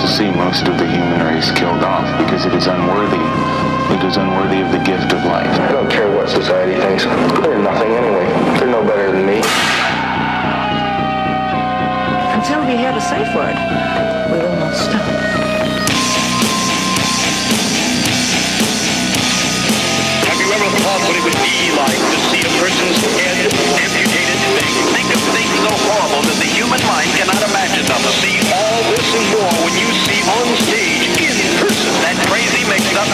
will see most of the human race killed off because it is unworthy. It is unworthy of the gift of life. I don't care what society thinks. They're nothing anyway. They're no better than me. Until we hear the safe word, we will not stop. Have you ever thought what it would be like to see a person's head amputated? Think of things so horrible that the human mind cannot imagine them. See all this and more when you see on stage, in person, that crazy mix-up.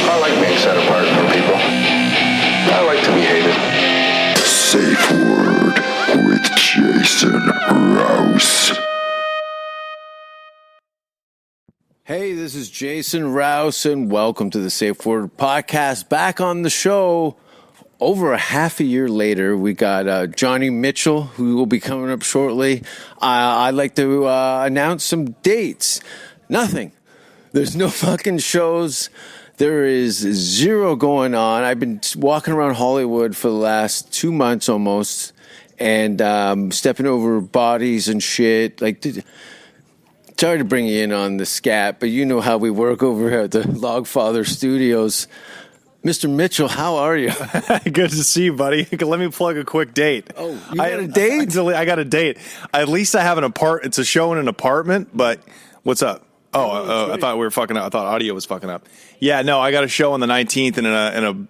I like being set apart from people. I like to be hated. Safe Word with Jason Rouse. Hey, this is Jason Rouse, and welcome to the Safe Word podcast. Back on the show, over a half a year later, we got Johnny Mitchell, who will be coming up shortly. I'd like to announce some dates. Nothing. There's no fucking shows. There is zero going on. I've been walking around Hollywood for the last 2 months almost, and stepping over bodies and shit. Sorry to bring you in on the scat, but you know how we work over here at the Logfather Studios. Mr. Mitchell, how are you? Good to see you, buddy. Let me plug a quick date. Oh, you got a date? I got a date. At least I have an apartment. It's a show in an apartment, but what's up? I thought we were fucking up. I thought audio was fucking up. Yeah, no, I got a show on the 19th in an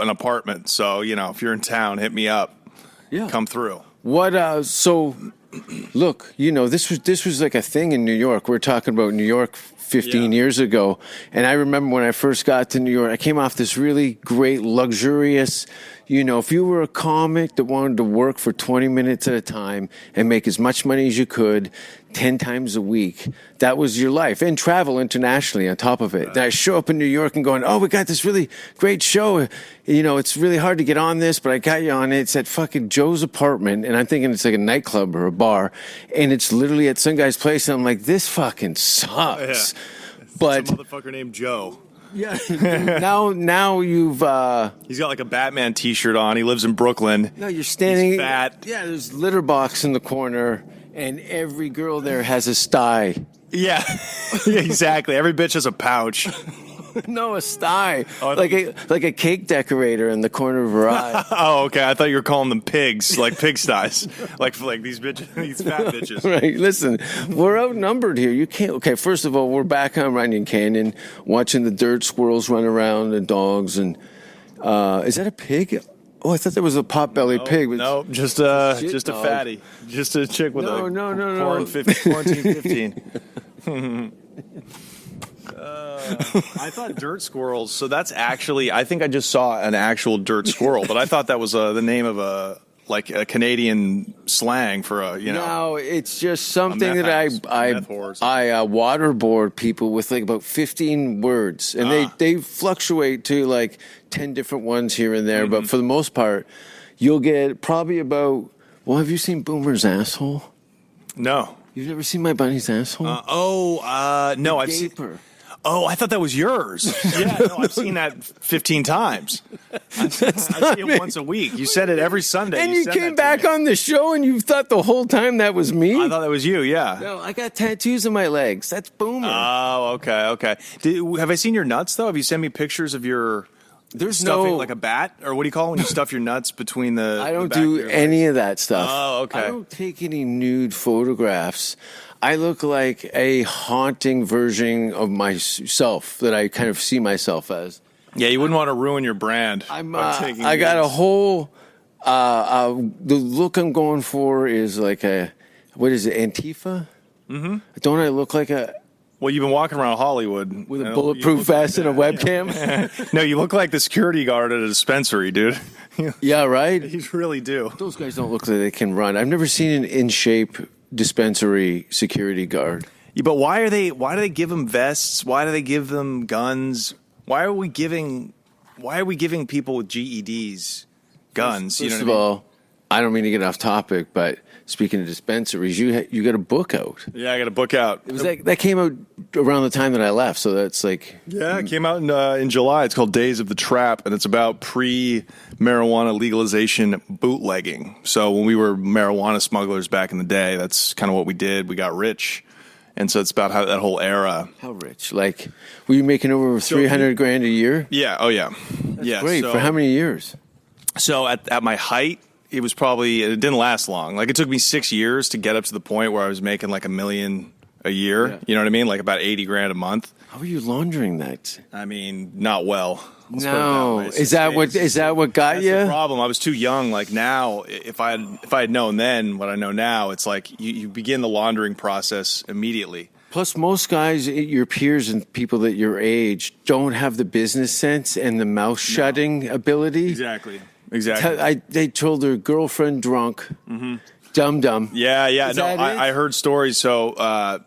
apartment. So, you know, if you're in town, hit me up. Yeah. Come through. What, so... Look, you know, this was like a thing in New York. We're talking about New York 15 years ago. And I remember when I first got to New York, I came off this really great, luxurious, you know, if you were a comic that wanted to work for 20 minutes at a time and make as much money as you could 10 times a week, that was your life. And travel internationally on top of it. Right. Then I show up in New York and going, oh, we got this really great show. You know, it's really hard to get on this, but I got you on it. It's at fucking Joe's apartment. And I'm thinking it's like a nightclub or a bar. And it's literally at some guy's place. And I'm like, this fucking sucks. Yeah. But some motherfucker named Joe. Yeah. now you've he's got like a Batman t-shirt on. He lives in Brooklyn. No, you're standing. He's fat. Yeah, there's litter box in the corner, and every girl there has a sty. Yeah. Exactly. Every bitch has a pouch. No, a sty. Like a cake decorator in the corner of her eye. Oh, okay. I thought you were calling them pigs, like pigsties. like these bitches, these fat bitches. Right. Listen, we're outnumbered here. You can't. Okay, first of all, we're back on Runyon Canyon watching the dirt squirrels run around and dogs. And is that a pig? Oh, I thought that was a pot-bellied pig. But no, just a fatty. Just a chick with corn 15. I thought dirt squirrels. So that's actually, I think I just saw an actual dirt squirrel, but I thought that was the name of a Canadian slang for No, it's just something that I waterboard people with like about 15 words, and they fluctuate to like 10 different ones here and there. Mm-hmm. But for the most part, you'll get probably about. Well, have you seen Boomer's asshole? No. You've never seen my bunny's asshole? No, I've seen. Oh, I thought that was yours. Yeah, no, I've seen that 15 times. I see it once a week. You said it every Sunday. And you came back on the show and you thought the whole time that was me? I thought that was you, yeah. No, I got tattoos on my legs. That's Boomer. Oh, okay. Have I seen your nuts, though? Have you sent me pictures of your... There's stuffing like a bat? Or what do you call it when you stuff your nuts between the... I don't do any of that stuff. Oh, okay. I don't take any nude photographs. I look like a haunting version of myself that I kind of see myself as. Yeah, you wouldn't want to ruin your brand. I got a whole... the look I'm going for is like a... What is it, Antifa? Mm-hmm. Don't I look like a... Well, you've been walking around Hollywood. With a bulletproof vest and a webcam? No, you look like the security guard at a dispensary, dude. Yeah, right? You really do. Those guys don't look like they can run. I've never seen an in-shape dispensary security guard. Yeah, but why do they give them vests? Why do they give them guns? Why are we giving people with GEDs guns? First of all, I don't mean to get off topic, but speaking of dispensaries, you got a book out. Yeah, I got a book out. It was that came out around the time that I left, so that's like Yeah, it came out in July. It's called Days of the Trap, and it's about pre-marijuana legalization bootlegging. So when we were marijuana smugglers back in the day, that's kind of what we did. We got rich. And so it's about how that whole era. How rich? Like, were you making over 300 grand a year? Yeah. Oh, yeah. Yeah. Great. So, for how many years? So at my height, it didn't last long. Like, it took me 6 years to get up to the point where I was making like $1 million a year. Yeah. You know what I mean? Like about 80 grand a month. How are you laundering that? I mean, not well. No, is that what got you? That's the problem. I was too young. Like now, if I had known then what I know now, it's like you begin the laundering process immediately. Plus, most guys, your peers and people that your age, don't have the business sense and the mouth shutting ability. Exactly. They told their girlfriend drunk, dumb. Yeah. No, I heard stories. So I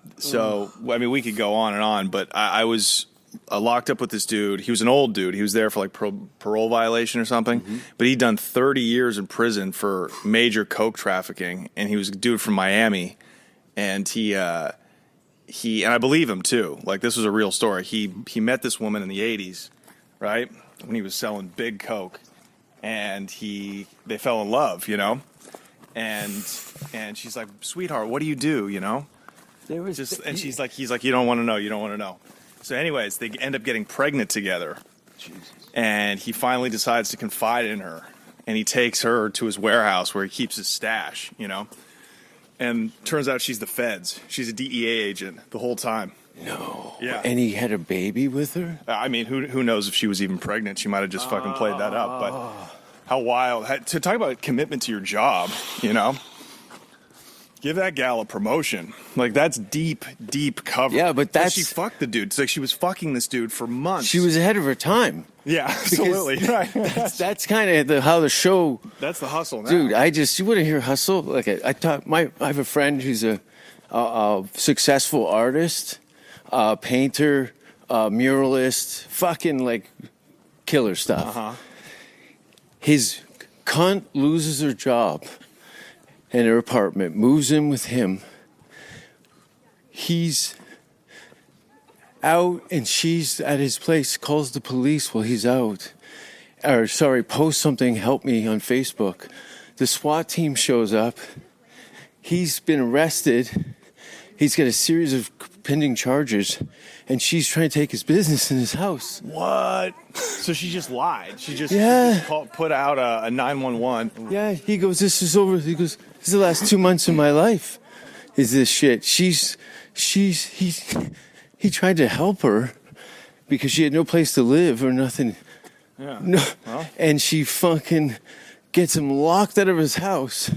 mean, we could go on and on, but I was locked up with this dude. He was an old dude. He was there for like parole violation or something, but he'd done 30 years in prison for major coke trafficking, and he was a dude from Miami, and he and I believe him too. Like, this was a real story. He met this woman in the 80s, right, when he was selling big coke, and they fell in love, you know, and she's like, sweetheart, what do you do, you know? And he's like, you don't want to know. So anyways, they end up getting pregnant together. Jesus. And he finally decides to confide in her. And he takes her to his warehouse where he keeps his stash, you know. And turns out she's the feds. She's a DEA agent the whole time. No. Yeah. And he had a baby with her? I mean, who knows if she was even pregnant. She might have just fucking played that up. But how wild. To talk about commitment to your job, you know. Give that gal a promotion. Like, that's deep cover. Yeah, but that's... She fucked the dude. It's like she was fucking this dude for months. She was ahead of her time. Yeah, absolutely. Right. That's kind of how the show... That's the hustle now. Dude, you want to hear hustle? Like, I have a friend who's a successful artist, painter, muralist, fucking, like, killer stuff. Uh-huh. His cunt loses her job in her apartment, moves in with him. He's out and she's at his place, calls the police while he's out. Posts something, help me, on Facebook. The SWAT team shows up. He's been arrested. He's got a series of pending charges, and she's trying to take his business in his house. What? So she just lied. She just put out a 911. Yeah, he goes, this is over. He goes, this is the last 2 months of my life. Is this shit? He tried to help her because she had no place to live or nothing. Yeah. No. Well. And she fucking gets him locked out of his house.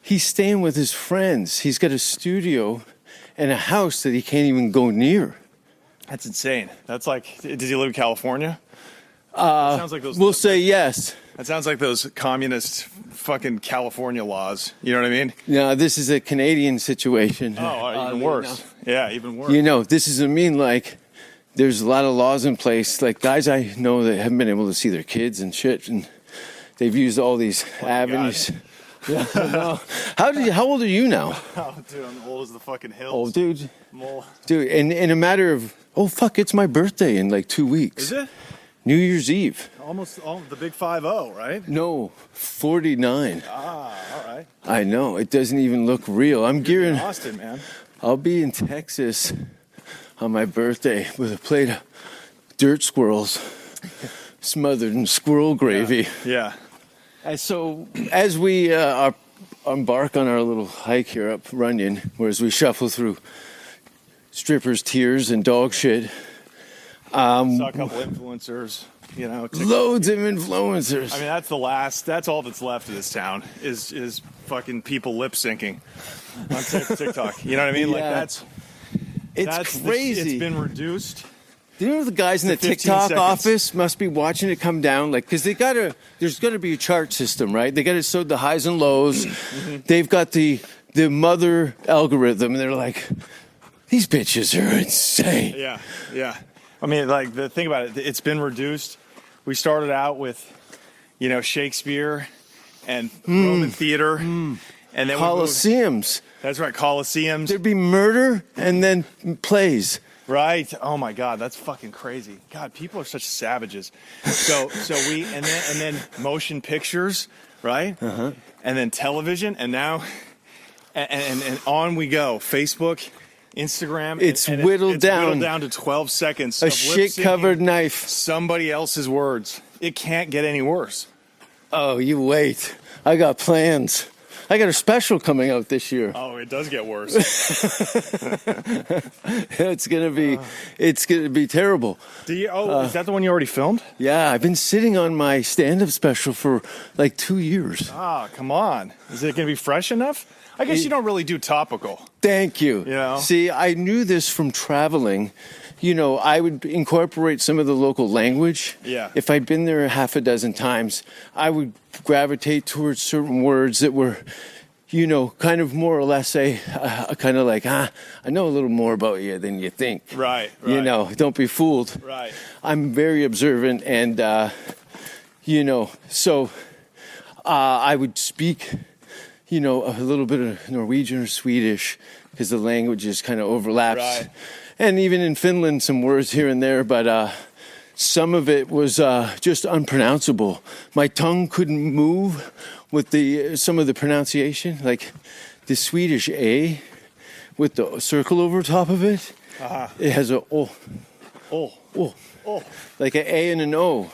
He's staying with his friends. He's got a studio and a house that he can't even go near. That's insane. That's like, does he live in California? Sounds like those. We'll say yes. That sounds like those communist fucking California laws. You know what I mean? No, this is a Canadian situation. Oh, even worse. Yeah, even worse. You know, this doesn't mean like there's a lot of laws in place. Like, guys I know that haven't been able to see their kids and shit, and they've used all these avenues. Yeah, no. How old are you now? Oh, dude, I'm old as the fucking hills. Oh, dude. Dude, in a matter of, it's my birthday in like 2 weeks. Is it? New Year's Eve. Almost the big 50, right? No, 49. All right. I know. It doesn't even look real. I'm gearing. In Austin, man. I'll be in Texas on my birthday with a plate of dirt squirrels smothered in squirrel gravy. Yeah. And so as we embark on our little hike here up Runyon, whereas we shuffle through strippers' tears and dog shit. Saw a couple influencers, you know. TikTok. Loads of influencers. I mean, that's all that's left of this town is fucking people lip syncing on TikTok. You know what I mean? Yeah. Like it's crazy. It's been reduced. Do you know the guys in the TikTok office must be watching it come down? Like, because there's got to be a chart system, right? They got to show the highs and lows. Mm-hmm. They've got the mother algorithm, and they're like, these bitches are insane. Yeah. I mean, like, the thing about it, it's been reduced. We started out with, you know, Shakespeare and Roman theater, and then we moved- Coliseums. That's right, Coliseums. There'd be murder and then plays. Right. Oh my God, that's fucking crazy. God, people are such savages. So we and then motion pictures, right? And then television, and now and on we go. Facebook, Instagram. It's and whittled down. Whittled down to 12 seconds. A of shit-covered lip-syncing knife. Somebody else's words. It can't get any worse. Oh, you wait. I got plans. I got a special coming out this year. Oh, it does get worse. It's gonna be terrible. Is that the one you already filmed? Yeah, I've been sitting on my stand-up special for like 2 years. Ah, come on. Is it going to be fresh enough? I guess you don't really do topical. Thank you. Yeah. See, I knew this from traveling. You know, I would incorporate some of the local language. Yeah. If I'd been there half a dozen times, I would gravitate towards certain words that were, you know, kind of more or less kind of like, I know a little more about you than you think. Right. You know, don't be fooled. Right. I'm very observant and, you know, so I would speak, you know, a little bit of Norwegian or Swedish because the languages kind of overlaps. Right. And even in Finland, some words here and there, but some of it was just unpronounceable. My tongue couldn't move with some of the pronunciation, like the Swedish A with the circle over top of it. It has a O, like an A and an O.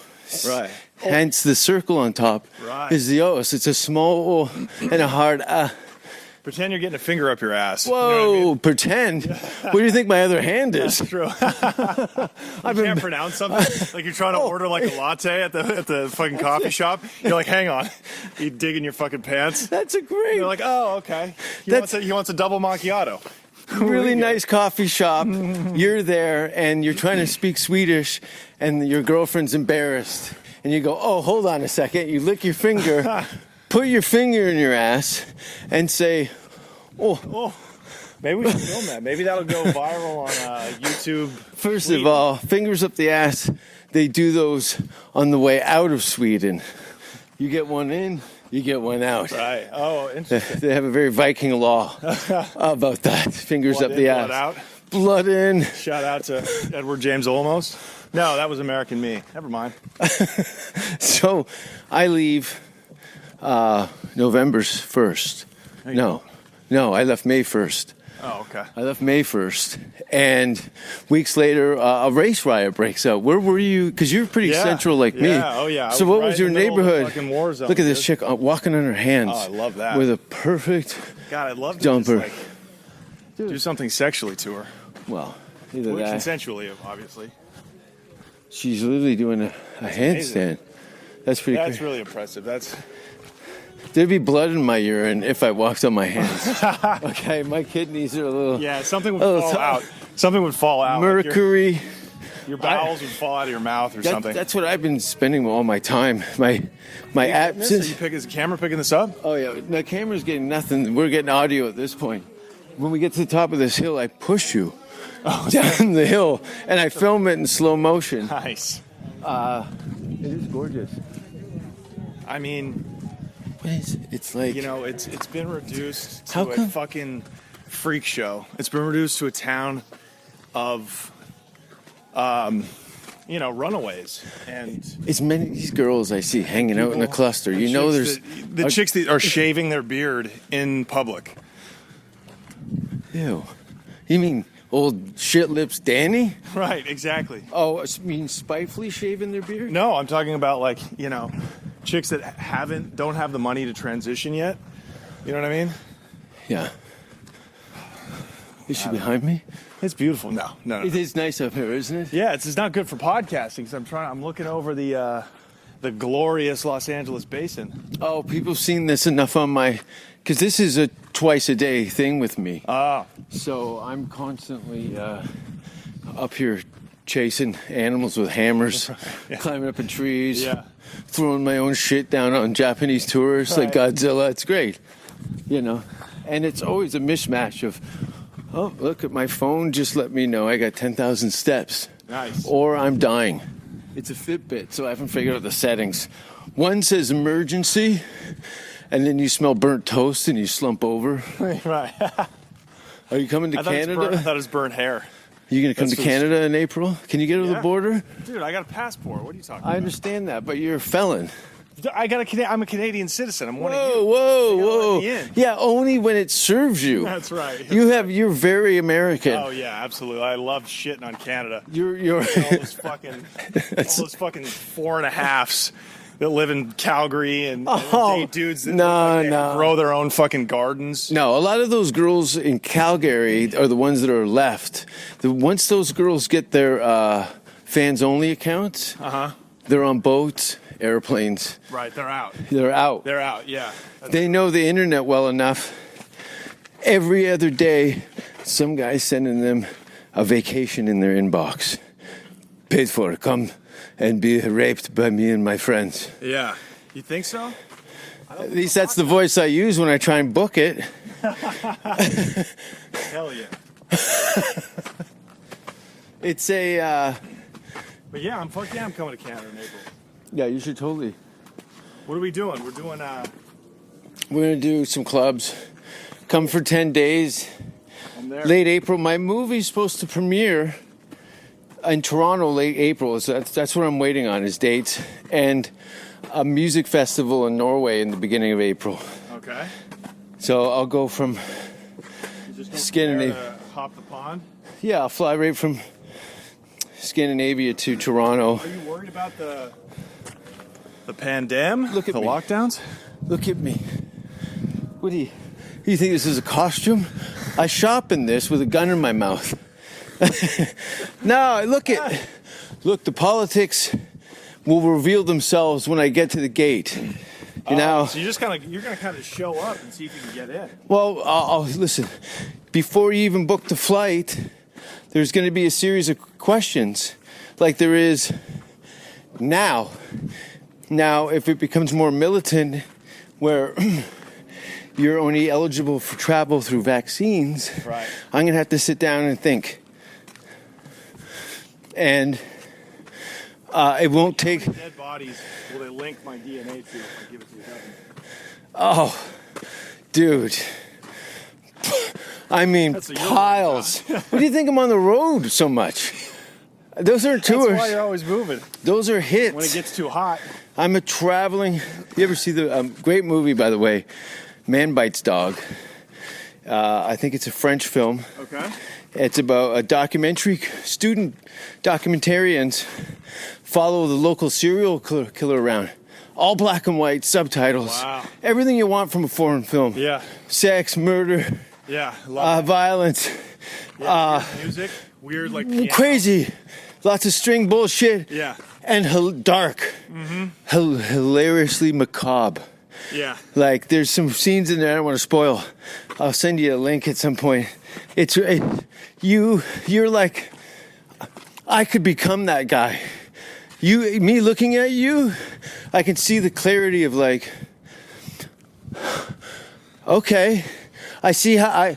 Right. Hence the circle on top is the O. So it's a small O and a hard A. Pretend you're getting a finger up your ass. Whoa, You know what I mean? pretend. What do you think my other hand is? That's true. You can't pronounce something like you're trying to order like a latte at the fucking coffee shop. You're like, hang on, you dig in your fucking pants. That's a great. You're like, oh, okay. He wants a double macchiato. Really nice coffee shop. You're there and you're trying to speak Swedish and your girlfriend's embarrassed. And you go, oh, hold on a second. You lick your finger, put your finger in your ass and say, oh. Maybe we should film that. Maybe that'll go viral on YouTube. First of all, fingers up the ass. They do those on the way out of Sweden. You get one in, you get one out. Right. Oh, interesting. They have a very Viking law about that. Fingers Blood up in, the blood ass. out. Blood in. Shout out to Edward James Olmos. No, that was American Me. Never mind. So I leave November 1st. No, I left May 1st. Oh, okay. I left May 1st. And weeks later, a race riot breaks out. Where were you? Because you're pretty central like me. Yeah, oh yeah. So what was your neighborhood? Fucking war zone, Look at this dude. chick walking on her hands. Oh, I love that. With a perfect God, I'd love to just, dumper. like, do something sexually to her. Well, either that. Consensually, obviously. She's literally doing a handstand. That's pretty That's crazy. really impressive. There'd be blood in my urine if I walked on my hands. Okay, my kidneys are a little... Yeah, something would fall out. Something would fall out. Mercury. Like your bowels would fall out of your mouth or something. That's what I've been spending all my time. My Is absence. the camera picking this up? Oh yeah, the camera's getting nothing. We're getting audio at this point. When we get to the top of this hill, I push you down the hill, and I film it in slow motion. Nice. It is gorgeous. I mean, It's like, you know, it's been reduced to How come- a fucking freak show. It's been reduced to a town of, runaways and it's many these girls I see hanging out in a cluster. You know, there's the chicks that are shaving their beard in public. Ew. You mean old shit lips Danny? Right, exactly. Oh, you mean spitefully shaving their beard? No, I'm talking about chicks that don't have the money to transition yet. You know what I mean? Yeah. Is she behind me? It's beautiful. No. It is nice up here, isn't it? Yeah, it's not good for podcasting because I'm looking over the glorious Los Angeles basin. Oh, people have seen this enough on because this is a twice a day thing with me. So I'm constantly up here chasing animals with hammers, climbing up in trees, throwing my own shit down on Japanese tourists like Godzilla. It's great, and it's always a mismatch of, oh, look at my phone, just let me know I got 10,000 steps. Nice. Or I'm dying. It's a Fitbit, so I haven't figured out the settings. One says emergency, and then you smell burnt toast and you slump over. Right. Are you coming to Canada? I thought it was burnt hair. You going to come That's to Canada in April? Can you get over the border? Dude, I got a passport. What are you talking about? I understand that, but you're a felon. I'm a Canadian citizen. I'm one of Whoa, you. whoa, Let me whoa. in. Yeah, only when it serves you. That's right. You're very American. Oh yeah, absolutely. I love shitting on Canada. You're all those fucking 4.5s that live in Calgary and date dudes that grow their own fucking gardens. No, a lot of those girls in Calgary are the ones that are left. Once those girls get their fans only accounts, they're on boats, airplanes. Right, they're out. They're out. They're out, yeah. They know the internet well enough. Every other day, some guy's sending them a vacation in their inbox. Paid for it. Come and be raped by me and my friends. Yeah. You think so? At least that's the voice I use when I try and book it. Hell yeah. It's a... But yeah, I'm coming to Canada in April. Yeah, you should totally. What are we doing? We're doing... We're going to do some clubs. Come for 10 days. I'm there. Late April. My movie's supposed to premiere in Toronto late April. So that's what I'm waiting on, is dates. And a music festival in Norway in the beginning of April. Okay. So I'll go from Scandinavia. Hop the pond? Yeah, I'll fly right from Scandinavia to Toronto. Are you worried about the pandemic? Look at the me. Lockdowns? Look at me. What do you think this is a costume? I shop in this with a gun in my mouth. No, look, the politics will reveal themselves when I get to the gate. You know. So you're gonna kind of show up and see if you can get in. Well, I'll listen. Before you even book the flight, there's going to be a series of questions, like there is now. Now, if it becomes more militant, where you're only eligible for travel through vaccines, right. I'm going to have to sit down and think. And it won't take... How many dead bodies will they link my DNA to if I give it to the government? Oh, dude. I mean, piles. What do you think I'm on the road so much? Those aren't tours. That's why you're always moving. Those are hits. When it gets too hot. I'm a traveling... You ever see the... great movie, by the way, Man Bites Dog. I think it's a French film. Okay. It's about a documentary. Student documentarians follow the local serial killer around. All black and white, subtitles. Wow. Everything you want from a foreign film. Yeah. Sex, murder, violence. Yeah, music, weird like piano. Crazy. Lots of string bullshit. Yeah. And dark. Mm-hmm. Hilariously macabre. Yeah. Like, there's some scenes in there I don't want to spoil. I'll send you a link at some point. You're like, I could become that guy. Me looking at you, I can see the clarity of like, okay, I see how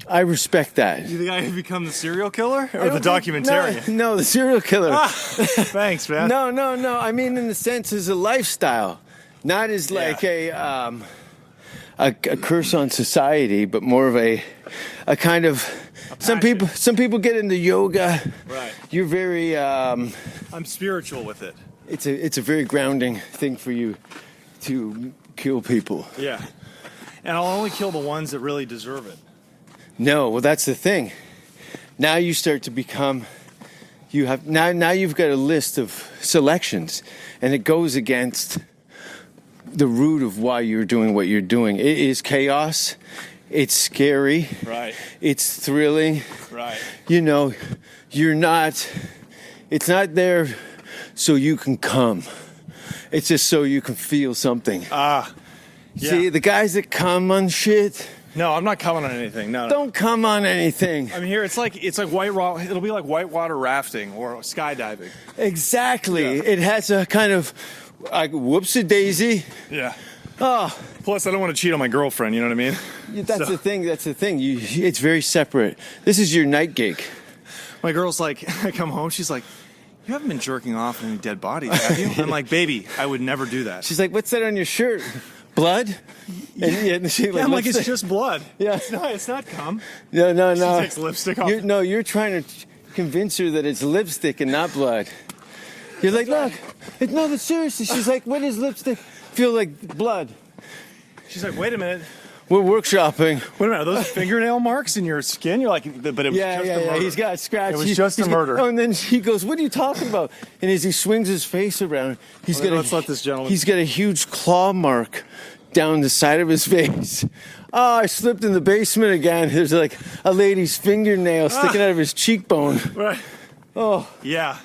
I respect that. You think I could become the serial killer or the documentarian? No, the serial killer. Thanks, man. No. I mean, in the sense, as a lifestyle, not as like a curse on society, but more of a kind of. Some people get into yoga. Right. You're very. I'm spiritual with it. It's a very grounding thing for you to kill people. Yeah. And I'll only kill the ones that really deserve it. No, well, that's the thing. Now you start to become. Now you've got a list of selections, and it goes against the root of why you're doing what you're doing. It is chaos. It's scary. Right. It's thrilling. Right. You know, it's not there so you can come. It's just so you can feel something. Yeah. See, the guys that come on shit. No, I'm not coming on anything. No. Don't come on anything. I mean, here it's like it'll be like whitewater rafting or skydiving. Exactly. Yeah. It has a kind of whoops-a-daisy. Yeah. Oh. Plus, I don't want to cheat on my girlfriend. You know what I mean? That's the thing. It's very separate. This is your night gig. My girl's like, I come home. She's like, You haven't been jerking off on any dead bodies, have you? I'm like, baby, I would never do that. She's like, what's that on your shirt? Blood? And she Yeah, I'm like, looks it's just blood. Yeah. It's not cum. No. She takes lipstick off. You're trying to convince her that it's lipstick and not blood. You're like, look, no, but seriously. She's like, what does lipstick feel like blood? She's like, wait a minute. We're workshopping. Wait a minute, are those fingernail marks in your skin? You're like, but it was just a murder. He's got scratches. It was just a murder. And then he goes, what are you talking about? And as he swings his face around, Let's let this gentleman. He's got a huge claw mark down the side of his face. Oh, I slipped in the basement again. There's like a lady's fingernail sticking out of his cheekbone. Right. Oh. Yeah.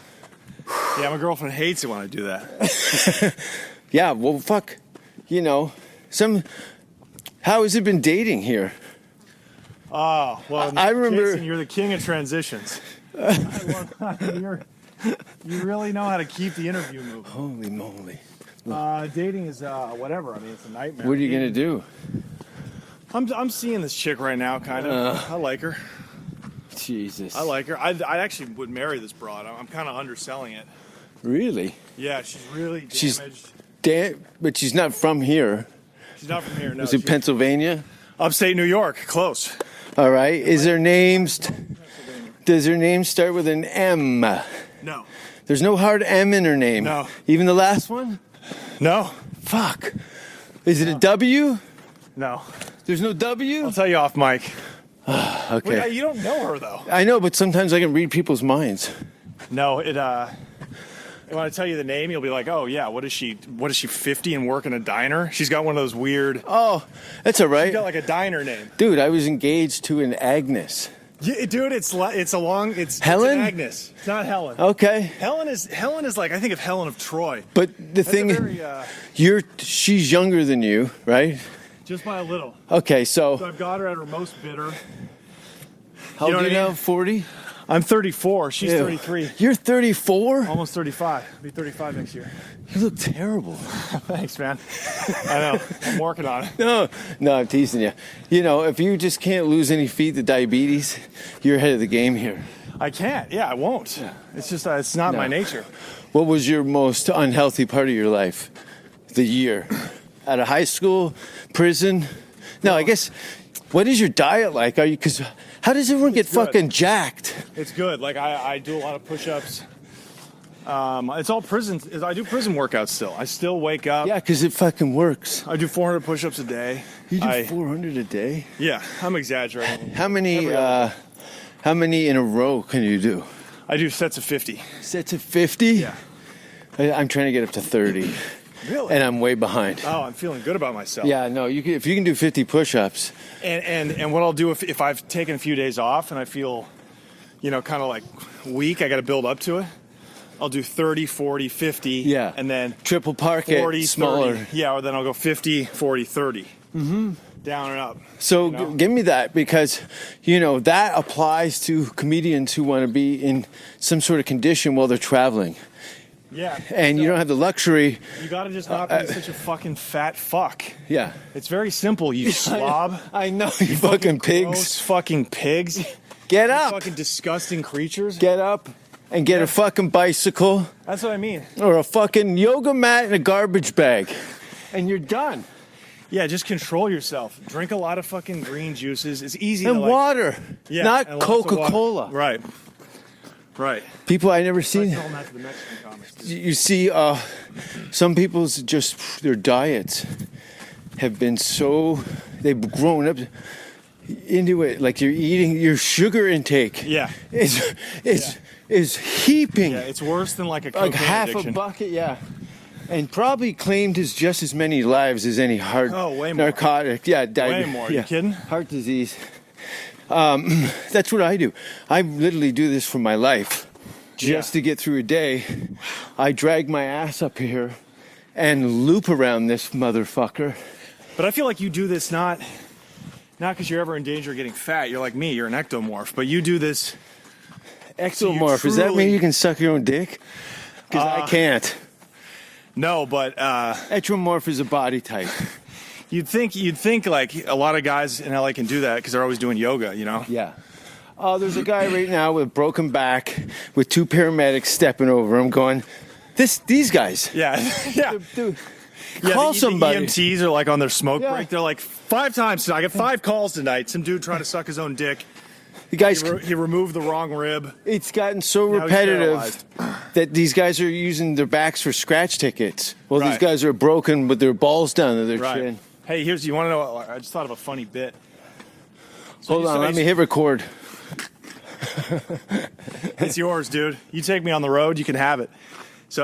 Yeah, my girlfriend hates it when I do that. Yeah, well, fuck. You know, how has it been dating here? Oh, well, I remember. Jason, you're the king of transitions. You really know how to keep the interview moving. Holy moly. Dating is whatever. I mean, it's a nightmare. What are you going to do? I'm seeing this chick right now, kind of. I like her. Jesus. I like her. I actually would marry this broad. I'm kind of underselling it. Really? Yeah, she's really damaged. She's but she's not from here. She's not from here, no. Is it Pennsylvania? Upstate New York, close. All right. Is her name... Does her name start with an M? No. There's no hard M in her name. No. Even the last one? No. Fuck. Is it a W? No. There's no W? I'll tell you off mic. Okay. Wait, you don't know her, though. I know, but sometimes I can read people's minds. No, when I tell you the name, you'll be like, oh, yeah, what is she, 50 and work in a diner? She's got one of those weird... Oh, that's all right. She's got like a diner name. Dude, I was engaged to an Agnes. Yeah, dude, it's Helen? It's an Agnes. It's not Helen. Okay. Helen is like, I think of Helen of Troy. But the thing is, she's younger than you, right? Just by a little. Okay, So I've got her at her most bitter. how old are you now? 40? I'm 34. She's Ew. 33. You're 34? Almost 35. I'll be 35 next year. You look terrible. Thanks, man. I know. I'm working on it. No, I'm teasing you. You know, if you just can't lose any feet to diabetes, you're ahead of the game here. I can't. Yeah, I won't. Yeah. It's just, it's not my nature. What was your most unhealthy part of your life? The year? Out of high school? Prison? No, I guess, what is your diet like? Because how does everyone get fucking jacked? It's good. Like, I do a lot of push-ups. It's all prison. I do prison workouts still. I still wake up. Yeah, because it fucking works. I do 400 push-ups a day. You do 400 a day? Yeah, I'm exaggerating. How many in a row can you do? I do sets of 50. Sets of 50? Yeah. I'm trying to get up to 30. Really? And I'm way behind. Oh, I'm feeling good about myself. Yeah, no, if you can do 50 push-ups. And what I'll do if I've taken a few days off and I feel, kind of like weak, I got to build up to it. I'll do 30, 40, 50. Yeah. And then triple park 40, it, smaller. 30. Yeah, or then I'll go 50, 40, 30. Mm-hmm. Down and up. So give me that, because, that applies to comedians who want to be in some sort of condition while they're traveling. Yeah. And you don't have the luxury. You got to just not be such a fucking fat fuck. Yeah. It's very simple, you slob. I know, you fucking pigs. Gross fucking pigs. Get up. Fucking disgusting creatures. Get up and get a fucking bicycle. That's what I mean. Or a fucking yoga mat and a garbage bag. And you're done. Yeah, just control yourself. Drink a lot of fucking green juices. It's easy and to water. Yeah, not and lots of water. Coca-Cola. Right. People I never seen. Telling that to the Mexican comics, too. You see, some people's their diets have been so, they've grown up into it. Like your sugar intake. Yeah. is heaping. Yeah, it's worse than like a cocaine half addiction. a bucket. Yeah. And probably claimed as just as many lives as any way more. narcotic. Yeah, way more. You kidding? Heart disease. That's what I do. I literally do this for my life. Just to get through a day, I drag my ass up here and loop around this motherfucker. But I feel like you do this not because you're ever in danger of getting fat. You're like me. You're an ectomorph. But you do this. Ectomorph. Does that mean you can suck your own dick? Because I can't. No, but ectomorph is a body type. You'd think like a lot of guys in LA can do that because they're always doing yoga, Yeah. Oh, there's a guy right now with a broken back with 2 paramedics stepping over him going, these guys. Yeah. Yeah. Dude, Yeah, call the somebody. EMTs are like on their smoke Yeah. break. They're like 5 times tonight. I got 5 calls tonight. Some dude trying to suck his own dick. The guys, He removed the wrong rib. it's gotten so Now he's repetitive paralyzed. that these guys are using their backs for scratch tickets. Well, these Right. guys are broken with their balls down to their Right. chin. Hey, you want to know? I just thought of a funny bit. Hold on, let me hit record. It's yours, dude. You take me on the road, you can have it. So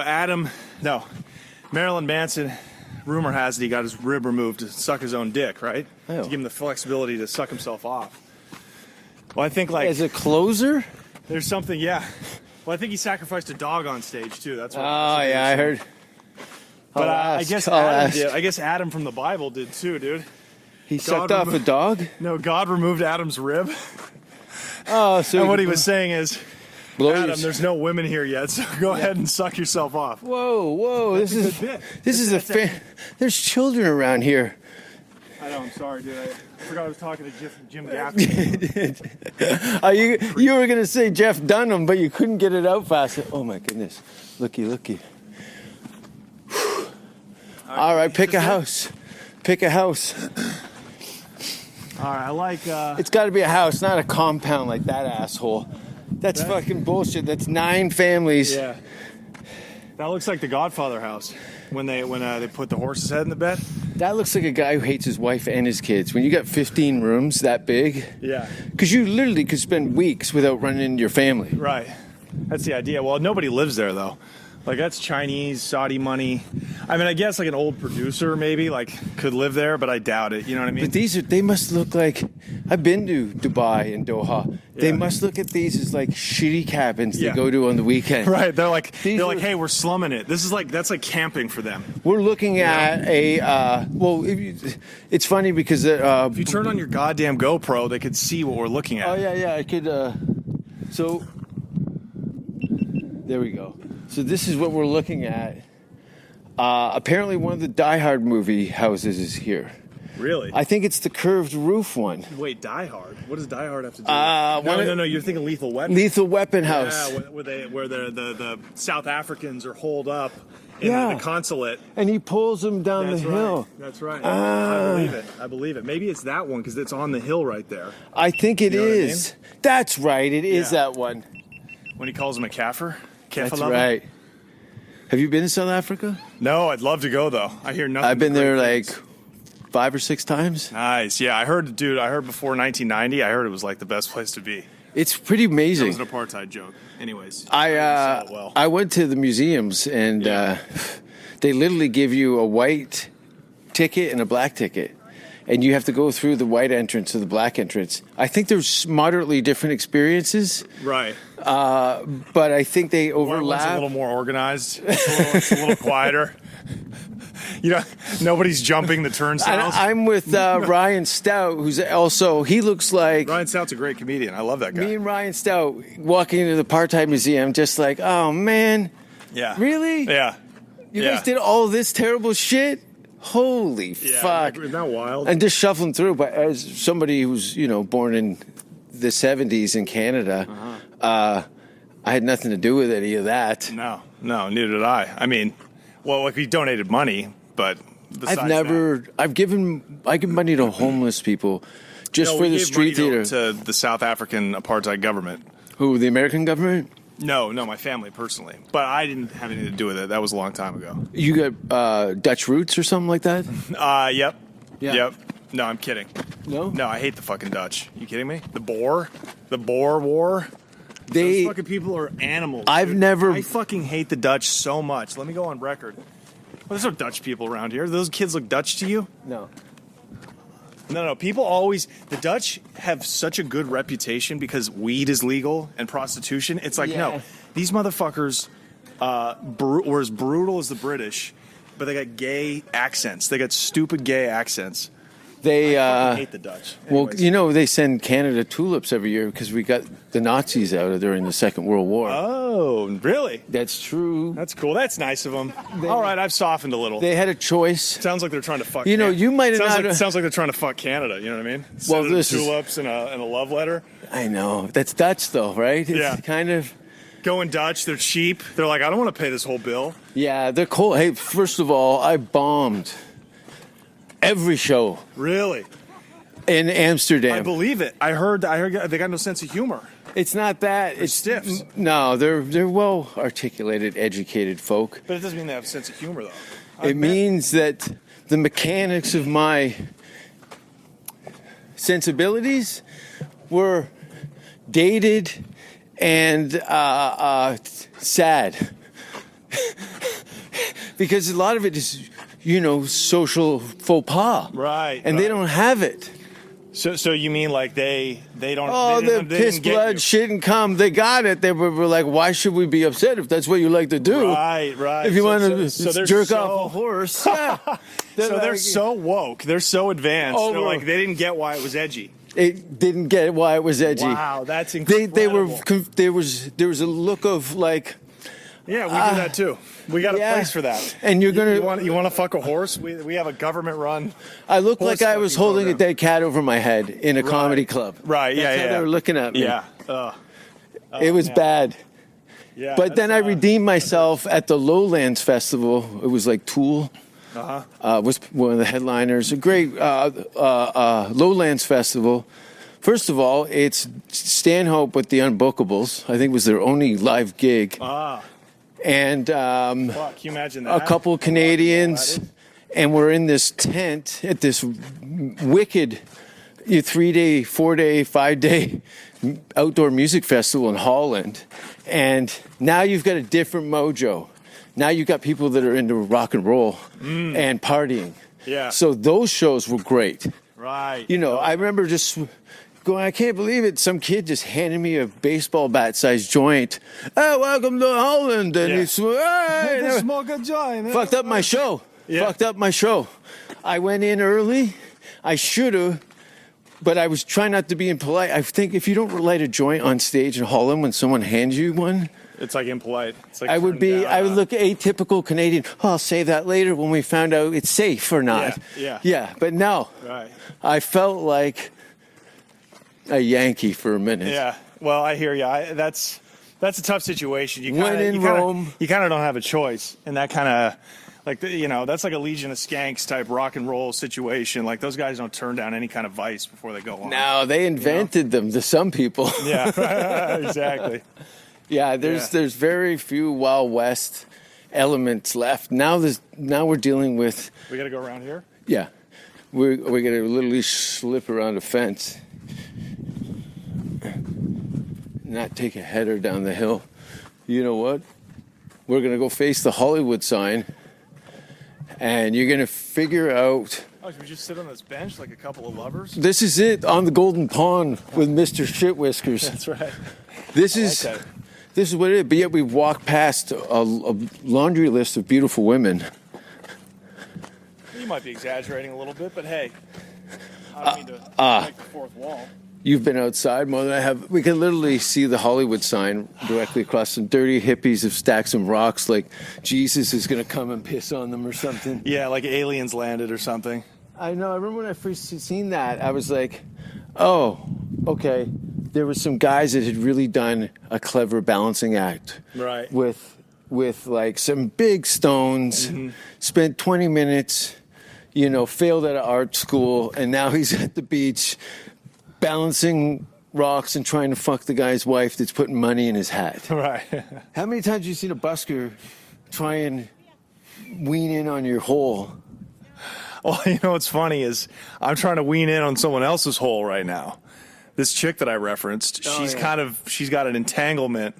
Marilyn Manson, rumor has it he got his rib removed to suck his own dick, right? Oh. To give him the flexibility to suck himself off. Well, I think like As a closer? there's something, yeah. Well, I think he sacrificed a dog on stage too. That's what. Oh, yeah, I heard. But I'll I guess ask, I'll Adam ask. did. I guess Adam from the Bible did too, dude. He sucked God off a remo- dog? No, God removed Adam's rib. Oh, so And what he was saying is, blow Adam, your- there's no women here yet, so go ahead and suck yourself off. Whoa, this is good bit. this is a there's children around here. I know, I'm sorry, dude. I forgot I was talking to Jim Gaffney. You were gonna say Jeff Dunham, but you couldn't get it out fast. Oh my goodness. Looky. All right, pick a house. Pick a house. All right, I like. It's got to be a house, not a compound like that asshole. That's fucking bullshit. That's 9 families. Yeah. That looks like the Godfather house when they put the horse's head in the bed. That looks like a guy who hates his wife and his kids. When you got 15 rooms that big, Yeah. because you literally could spend weeks without running into your family. Right. That's the idea. Well, nobody lives there though. Like that's Chinese, Saudi money. I mean, I guess like an old producer maybe like could live there, but I doubt it. You know what I mean? But they must look like, I've been to Dubai and Doha. They Yeah. must look at these as like shitty cabins Yeah. they go to on the weekend. Right. They're like, These are- hey, we're slumming it. That's like camping for them. We're looking at it's funny because If you turn on your goddamn GoPro, they could see what we're looking at. oh yeah, I could. So there we go. So this is what we're looking at. Apparently, one of the Die Hard movie houses is here. Really? I think it's the curved roof one. Wait, Die Hard? What does Die Hard have to do? No. You're thinking Lethal Weapon. Lethal Weapon house. Yeah, where the South Africans are holed up in Yeah. the consulate. And he pulls them down That's the right. hill. That's right. Ah. I believe it. Maybe it's that one because it's on the hill right there. I think it You know what I is. That's right. It is Yeah. that one. When he calls him a kafir. That's Kafir? right. Have you been to South Africa? No, I'd love to go though. I hear nothing. I've been but there great like things. 5 or 6 times. Nice. Yeah, I heard before 1990. I heard it was like the best place to be. It's pretty It amazing. was an apartheid joke. Anyways, I saw it well. I went to the museums and Yeah. they literally give you a white ticket and a black ticket, and you have to go through the white entrance or the black entrance. I think there's moderately different experiences, Right. but I think they One's a overlap. little more organized. It's a little quieter. You know, nobody's jumping the And turnstiles. I'm with Ryan Stout, who's also he looks like Ryan Stout's a great comedian. I love that guy. me and Ryan Stout walking into the Apartheid Museum, just like, oh man, Yeah. really? Yeah. You Yeah. guys did all this terrible shit? Holy Yeah. fuck. Isn't that wild? And just shuffling through. But as somebody who's, born in the 70s in Canada, I had nothing to do with any of that. No, neither did I. I mean, well, like we donated money, but besides I give money to homeless people just that, for we the gave street money theater. to the South African apartheid government. Who, the American government? No, my family personally, but I didn't have anything to do with it. That was a long time ago. You got Dutch roots or something like that? Yep. Yeah. Yep. No, I'm kidding. No? No, I hate the fucking Dutch. You kidding me? The Boer War. Those fucking people are animals. I fucking hate the Dutch so much. Let me go on record. Well, there's no Dutch people around here. Do those kids look Dutch to you? No. No. The Dutch have such a good reputation because weed is legal and prostitution. It's like, Yeah. no, these motherfuckers were as brutal as the British, but they got gay accents. They got stupid gay accents. They I hate the Dutch. well, Anyways. you know, they send Canada tulips every year because we got the Nazis out of during the Second World War. Oh, really? That's true. That's cool. That's nice of them. All right, I've softened a little. They had a choice. Sounds like they're trying to fuck. You know, you might have sounds not. sounds like they're trying to fuck Canada. You know what I mean? Well, Send this is- tulips and a love letter. I know that's Dutch though, right? It's Yeah. kind of. Going Dutch. They're cheap. They're like, I don't want to pay this whole bill. Yeah, they're cool. Hey, first of all, I bombed every show Really? in Amsterdam. I believe it. I heard they got no sense of humor. It's not that. It's stiffs. No, they're well articulated, educated folk. But it doesn't mean they have a sense of humor, though. It means that the mechanics of my sensibilities were dated and sad. Because a lot of it is, you know, social faux pas. Right, And they right. don't have it. So you mean like they don't? Oh, they the didn't- they piss, didn't get blood, you. shit, and cum. They got it. They were like, why should we be upset if that's what you like to do? Right. If you want to so they're jerk so- off a horse. Yeah. So they're so woke. They're so advanced. They're Over. like they didn't get why it was edgy. It didn't get why it was edgy. Wow, that's They incredible. there was a look of like, Yeah, we do that too. We got a yeah. place for that. And you're gonna. You want to fuck a horse? We have a government run. I looked horse like I was fucking holding program. a dead cat over my head in a comedy club. Right. Yeah. That's Yeah. how they were looking at me. Yeah. It was man. bad. Yeah. But then I redeemed myself at the Lowlands Festival. It was like Tool. Was one of the headliners. A great Lowlands Festival. First of all, it's Stanhope with the Unbookables. I think it was their only live gig. And Fuck, can you imagine that? a couple Canadians, and we're in this tent at this wicked 3-day, 4-day, 5-day outdoor music festival in Holland. And now you've got a different mojo. Now you've got people that are into rock and roll and partying. Yeah. So those shows were great. Right. You know, I remember just going, I can't believe it. Some kid just handed me a baseball bat-sized joint. Oh, welcome to Holland. And Yeah. he's, hey, Smoke a joint. fucked up my show. Yeah. Fucked up my show. I went in early. I should have, but I was trying not to be impolite. I think if you don't light a joint on stage in Holland when someone hands you one, It's like impolite. It's like I would look atypical Canadian. Oh, I'll save that later when we found out it's safe or not. Yeah. But no, Right. I felt like a Yankee for a minute. Yeah. Well, I hear you. That's a tough situation. You When kinda, in you kinda, Rome. you kind of don't have a choice, and that kind of like that's like a Legion of Skanks type rock and roll situation. Like those guys don't turn down any kind of vice before they go on. Now they invented them to some people. Yeah. Exactly. Yeah, there's very few Wild West elements left. Now we're dealing with We got to go around here. yeah. We're gonna literally slip around a fence. Not take a header down the hill. You know what? We're gonna go face the Hollywood sign, and you're gonna figure out Oh, should we just sit on this bench like a couple of lovers? this is it on the Golden Pond with Mr. Shit Whiskers. That's right. This I like is that. this is what it is. But yet we walk past a laundry list of beautiful women. You might be exaggerating a little bit, but hey, I don't mean to break the fourth wall. You've been outside more than I have. We can literally see the Hollywood sign directly across. Some dirty hippies have stacked some rocks like Jesus is going to come and piss on them or something. Yeah, like aliens landed or something. I know. I remember when I first seen that, I was like, oh, okay. There were some guys that had really done a clever balancing act. Right. With like some big stones, spent 20 minutes, failed at an art school, and now he's at the beach balancing rocks and trying to fuck the guy's wife that's putting money in his hat. Right. How many times have you seen a busker try and wean in on your hole? Well, what's funny is I'm trying to wean in on someone else's hole right now. This chick that I referenced, she's got an entanglement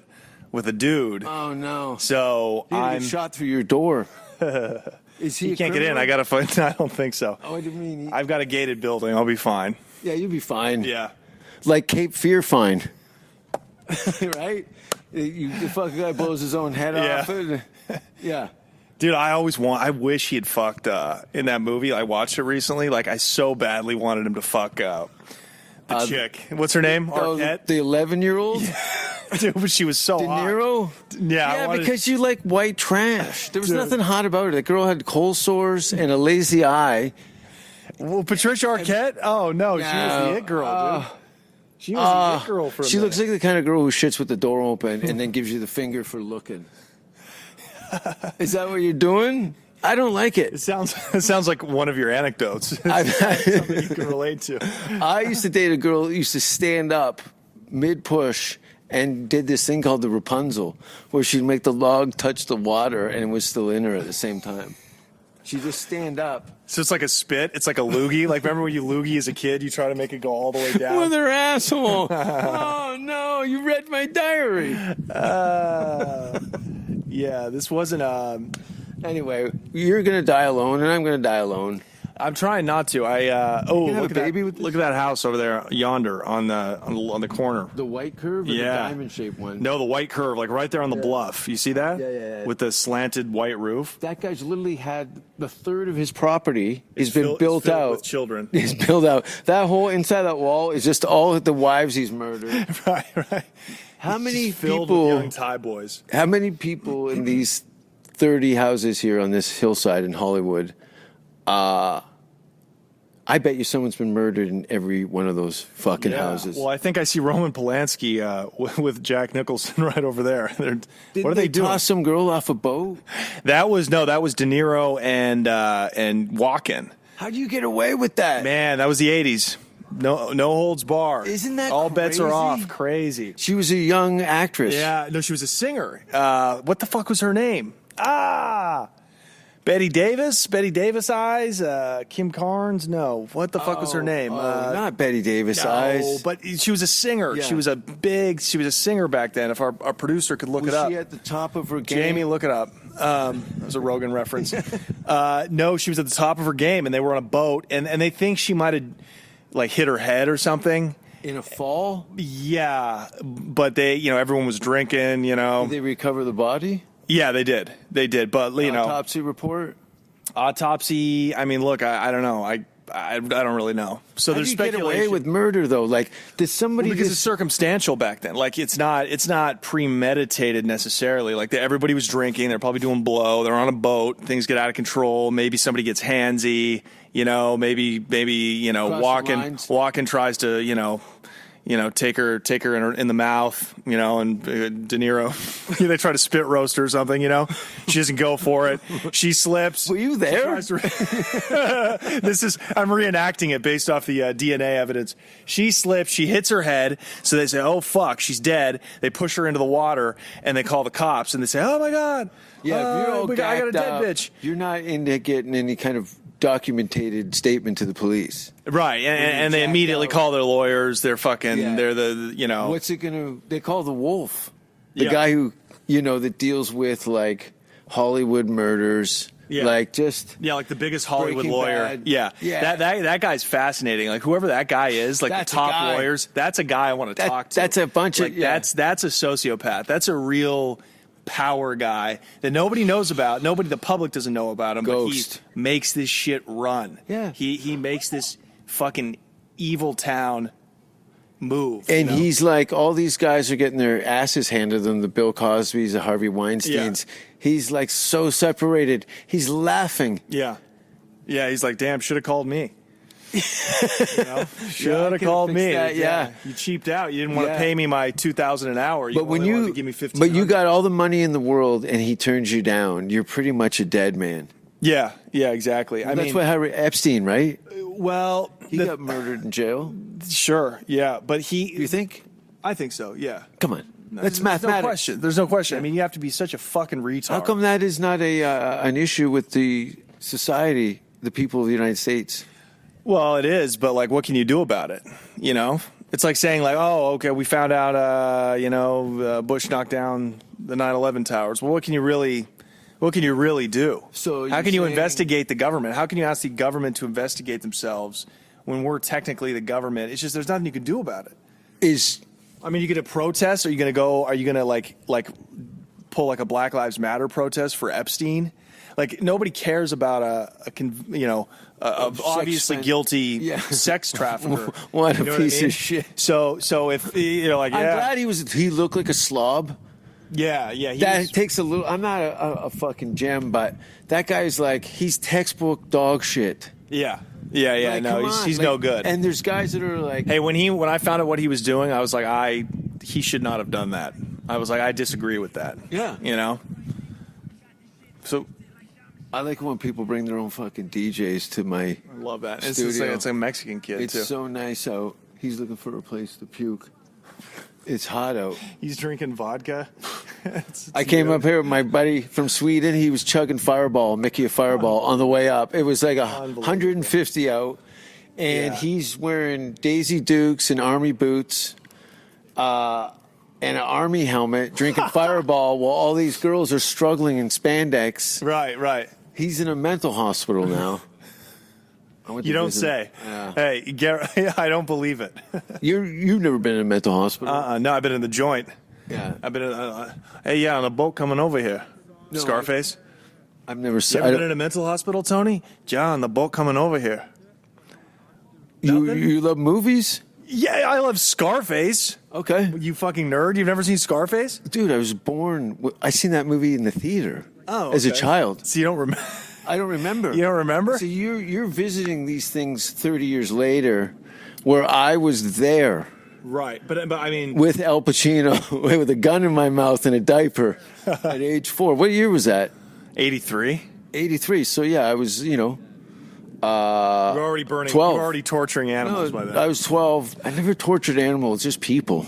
with a dude. Oh no! So He I'm get shot through your door. Is he? You a can't get in. criminal? I gotta find. I don't think so. Oh, I didn't mean. I've got a gated building. I'll be fine. Yeah, you'll be fine. Yeah. Like Cape Fear fine. Right? The fucking guy blows his own head Yeah. off. Yeah. Dude, I wish he had fucked in that movie. I watched it recently. Like, I so badly wanted him to fuck the chick. What's her name? Arquette? The 11-year-old? Dude, but she was so De hot. Niro? Yeah, because you like white trash. There was nothing hot about her. The girl had cold sores and a lazy eye. Well, Patricia Arquette? Oh, no. She was the it girl, dude. She was the it girl for a She minute. looks like the kind of girl who shits with the door open and then gives you the finger for looking. Is that what you're doing? I don't like it. It sounds like one of your anecdotes. Something you can relate to. I used to date a girl who used to stand up mid-push and did this thing called the Rapunzel, where she'd make the log touch the water and it was still in her at the same time. She'd just stand up. So it's like a spit. It's like a loogie. Like, remember when you loogie as a kid? You try to make it go all the way down. With her asshole. Oh, no, you read my diary. Yeah, this wasn't... Anyway, you're going to die alone, and I'm going to die alone. I'm trying not to. have Look a baby at with that! Look at that house over there, yonder on the corner. The white curve or the diamond-shaped one? No, the white curve, like right there on the bluff. You see that? Yeah. With the slanted white roof. That guy's literally had the third of his property has been built filled out. with children. He's built out. That whole inside that wall is just all the wives he's murdered. Right. How many Filled people? with young Thai boys. How many people in these 30 houses here on this hillside in Hollywood? I bet you someone's been murdered in every one of those fucking houses. Well, I think I see Roman Polanski with Jack Nicholson right over there. What are they doing? Toss some girl off a boat? That was De Niro and Walken. How do you get away with that? Man, that was the 80s. No holds barred. Isn't that all bets are crazy? off? Crazy. She was a young actress. Yeah, no, she was a singer. What the fuck was her name? Betty Davis eyes. Kim Carnes. No, what the fuck was her name? Not Betty Davis eyes. But she was a singer. Yeah. She was a singer back then. If our producer could look Was it up. she at the top of her game? Jamie, look it up. That was a Rogan reference. No, she was at the top of her game, and they were on a boat, and they think she might have like hit her head or something. In a fall? Yeah, but everyone was drinking, Did they recover the body? Yeah, they did. But, Autopsy report? Autopsy, I mean, look, I don't know. I don't really know. So How there's do you get speculation. away with murder, though? Like, did somebody because it's circumstantial back then. Like, it's not premeditated necessarily. Like, everybody was drinking. They're probably doing blow. They're on a boat. Things get out of control. Maybe somebody gets handsy. Maybe walking tries to, take her in the mouth, and De Niro, they try to spit roast her or something, she doesn't go for it. She slips. Were you there? I'm reenacting it based off the DNA evidence. She slips. She hits her head. So they say, oh, fuck, she's dead. They push her into the water and they call the cops and they say, oh my God. Yeah, if you're all I got a gacked dead up, bitch. You're not into getting any kind of documented statement to the police. Right, and they immediately call their lawyers. They're fucking, they're the. What's it going to, they call the wolf. The guy who, that deals with like Hollywood murders. Yeah. Like just. Yeah, like the biggest Hollywood Breaking lawyer. Bad. Yeah. That guy's fascinating. Like whoever that guy is, like That's the top a guy. lawyers, that's a guy I want to talk to. That's a bunch like, of. That's a sociopath. That's a real power guy that nobody knows about. The public doesn't know about him. Ghost. But he makes this shit run. Yeah. He makes this fucking evil town move. And he's like, all these guys are getting their asses handed to them, the Bill Cosbys, the Harvey Weinsteins. Yeah. He's like so separated. He's laughing. Yeah. He's like, damn, should have called me. Should have I called could've me. fixed that, yeah. You cheaped out. You didn't want to Yeah. pay me my $2,000 an hour. But when wanted you to give me $1,500. but you got all the money in the world and he turns you down, you're pretty much a dead man. Yeah, exactly. That's what Harry Epstein, right? Well, He got murdered in jail. sure, yeah, but You think? I think so. Yeah, Come on, that's There's mathematics. No question. There's no question. I mean, you have to be such a fucking retard. How come that is not an issue with the society, the people of the United States? Well, it is, but like, what can you do about it? It's like saying like, oh, okay, we found out, Bush knocked down the 9/11 towers. Well, what can you really do? So how you're can you saying- investigate the government? How can you ask the government to investigate themselves when we're technically the government? It's just there's nothing you can do about it. I mean, you get a protest. Are you going to like pull like a Black Lives Matter protest for Epstein? Like nobody cares about obviously offender. guilty sex trafficker. What a You know piece I mean? of shit. So if like I'm glad he looked like a slob. yeah. That takes a little. I'm not a fucking gem, but that guy's like he's textbook dog shit. Yeah. Like, No, come he's on. no Like, good. And there's guys that are like, Hey, when I found out what he was doing, I was like, he should not have done that. I was like, I disagree with that. Yeah. You know? So I like when people bring their own fucking DJs to my I love that. It's studio. just like, it's a Mexican kid, It's too. so nice out. He's looking for a place to puke. It's hot out. He's drinking vodka. I came up here with my buddy from Sweden. He was chugging Fireball, Mickey a Fireball, on the way up. It was like 150 out. And he's wearing Daisy Dukes and army boots and an army helmet, drinking Fireball while all these girls are struggling in spandex. Right. He's in a mental hospital now. I went to You don't visit. say. Yeah. Hey, Garrett, I don't believe it. You've never been in a mental hospital? No, I've been in the joint. Yeah. I've been in, on a boat coming over here. No, Scarface. I've never You seen. ever been in a mental hospital, Tony? John, the boat coming over here. You love movies? Yeah, I love Scarface. Okay. You fucking nerd. You've never seen Scarface? Dude, I was born. I seen that movie in the theater. Oh, as a okay. child. So you don't remember? I don't remember. You don't remember? So you're visiting these things 30 years later, where I was there Right, but I mean, with Al Pacino with a gun in my mouth and a diaper at age 4. What year was that? 83. 83. So yeah, I was You're already burning. 12. You're already torturing animals by then. I was 12. I never tortured animals, just people.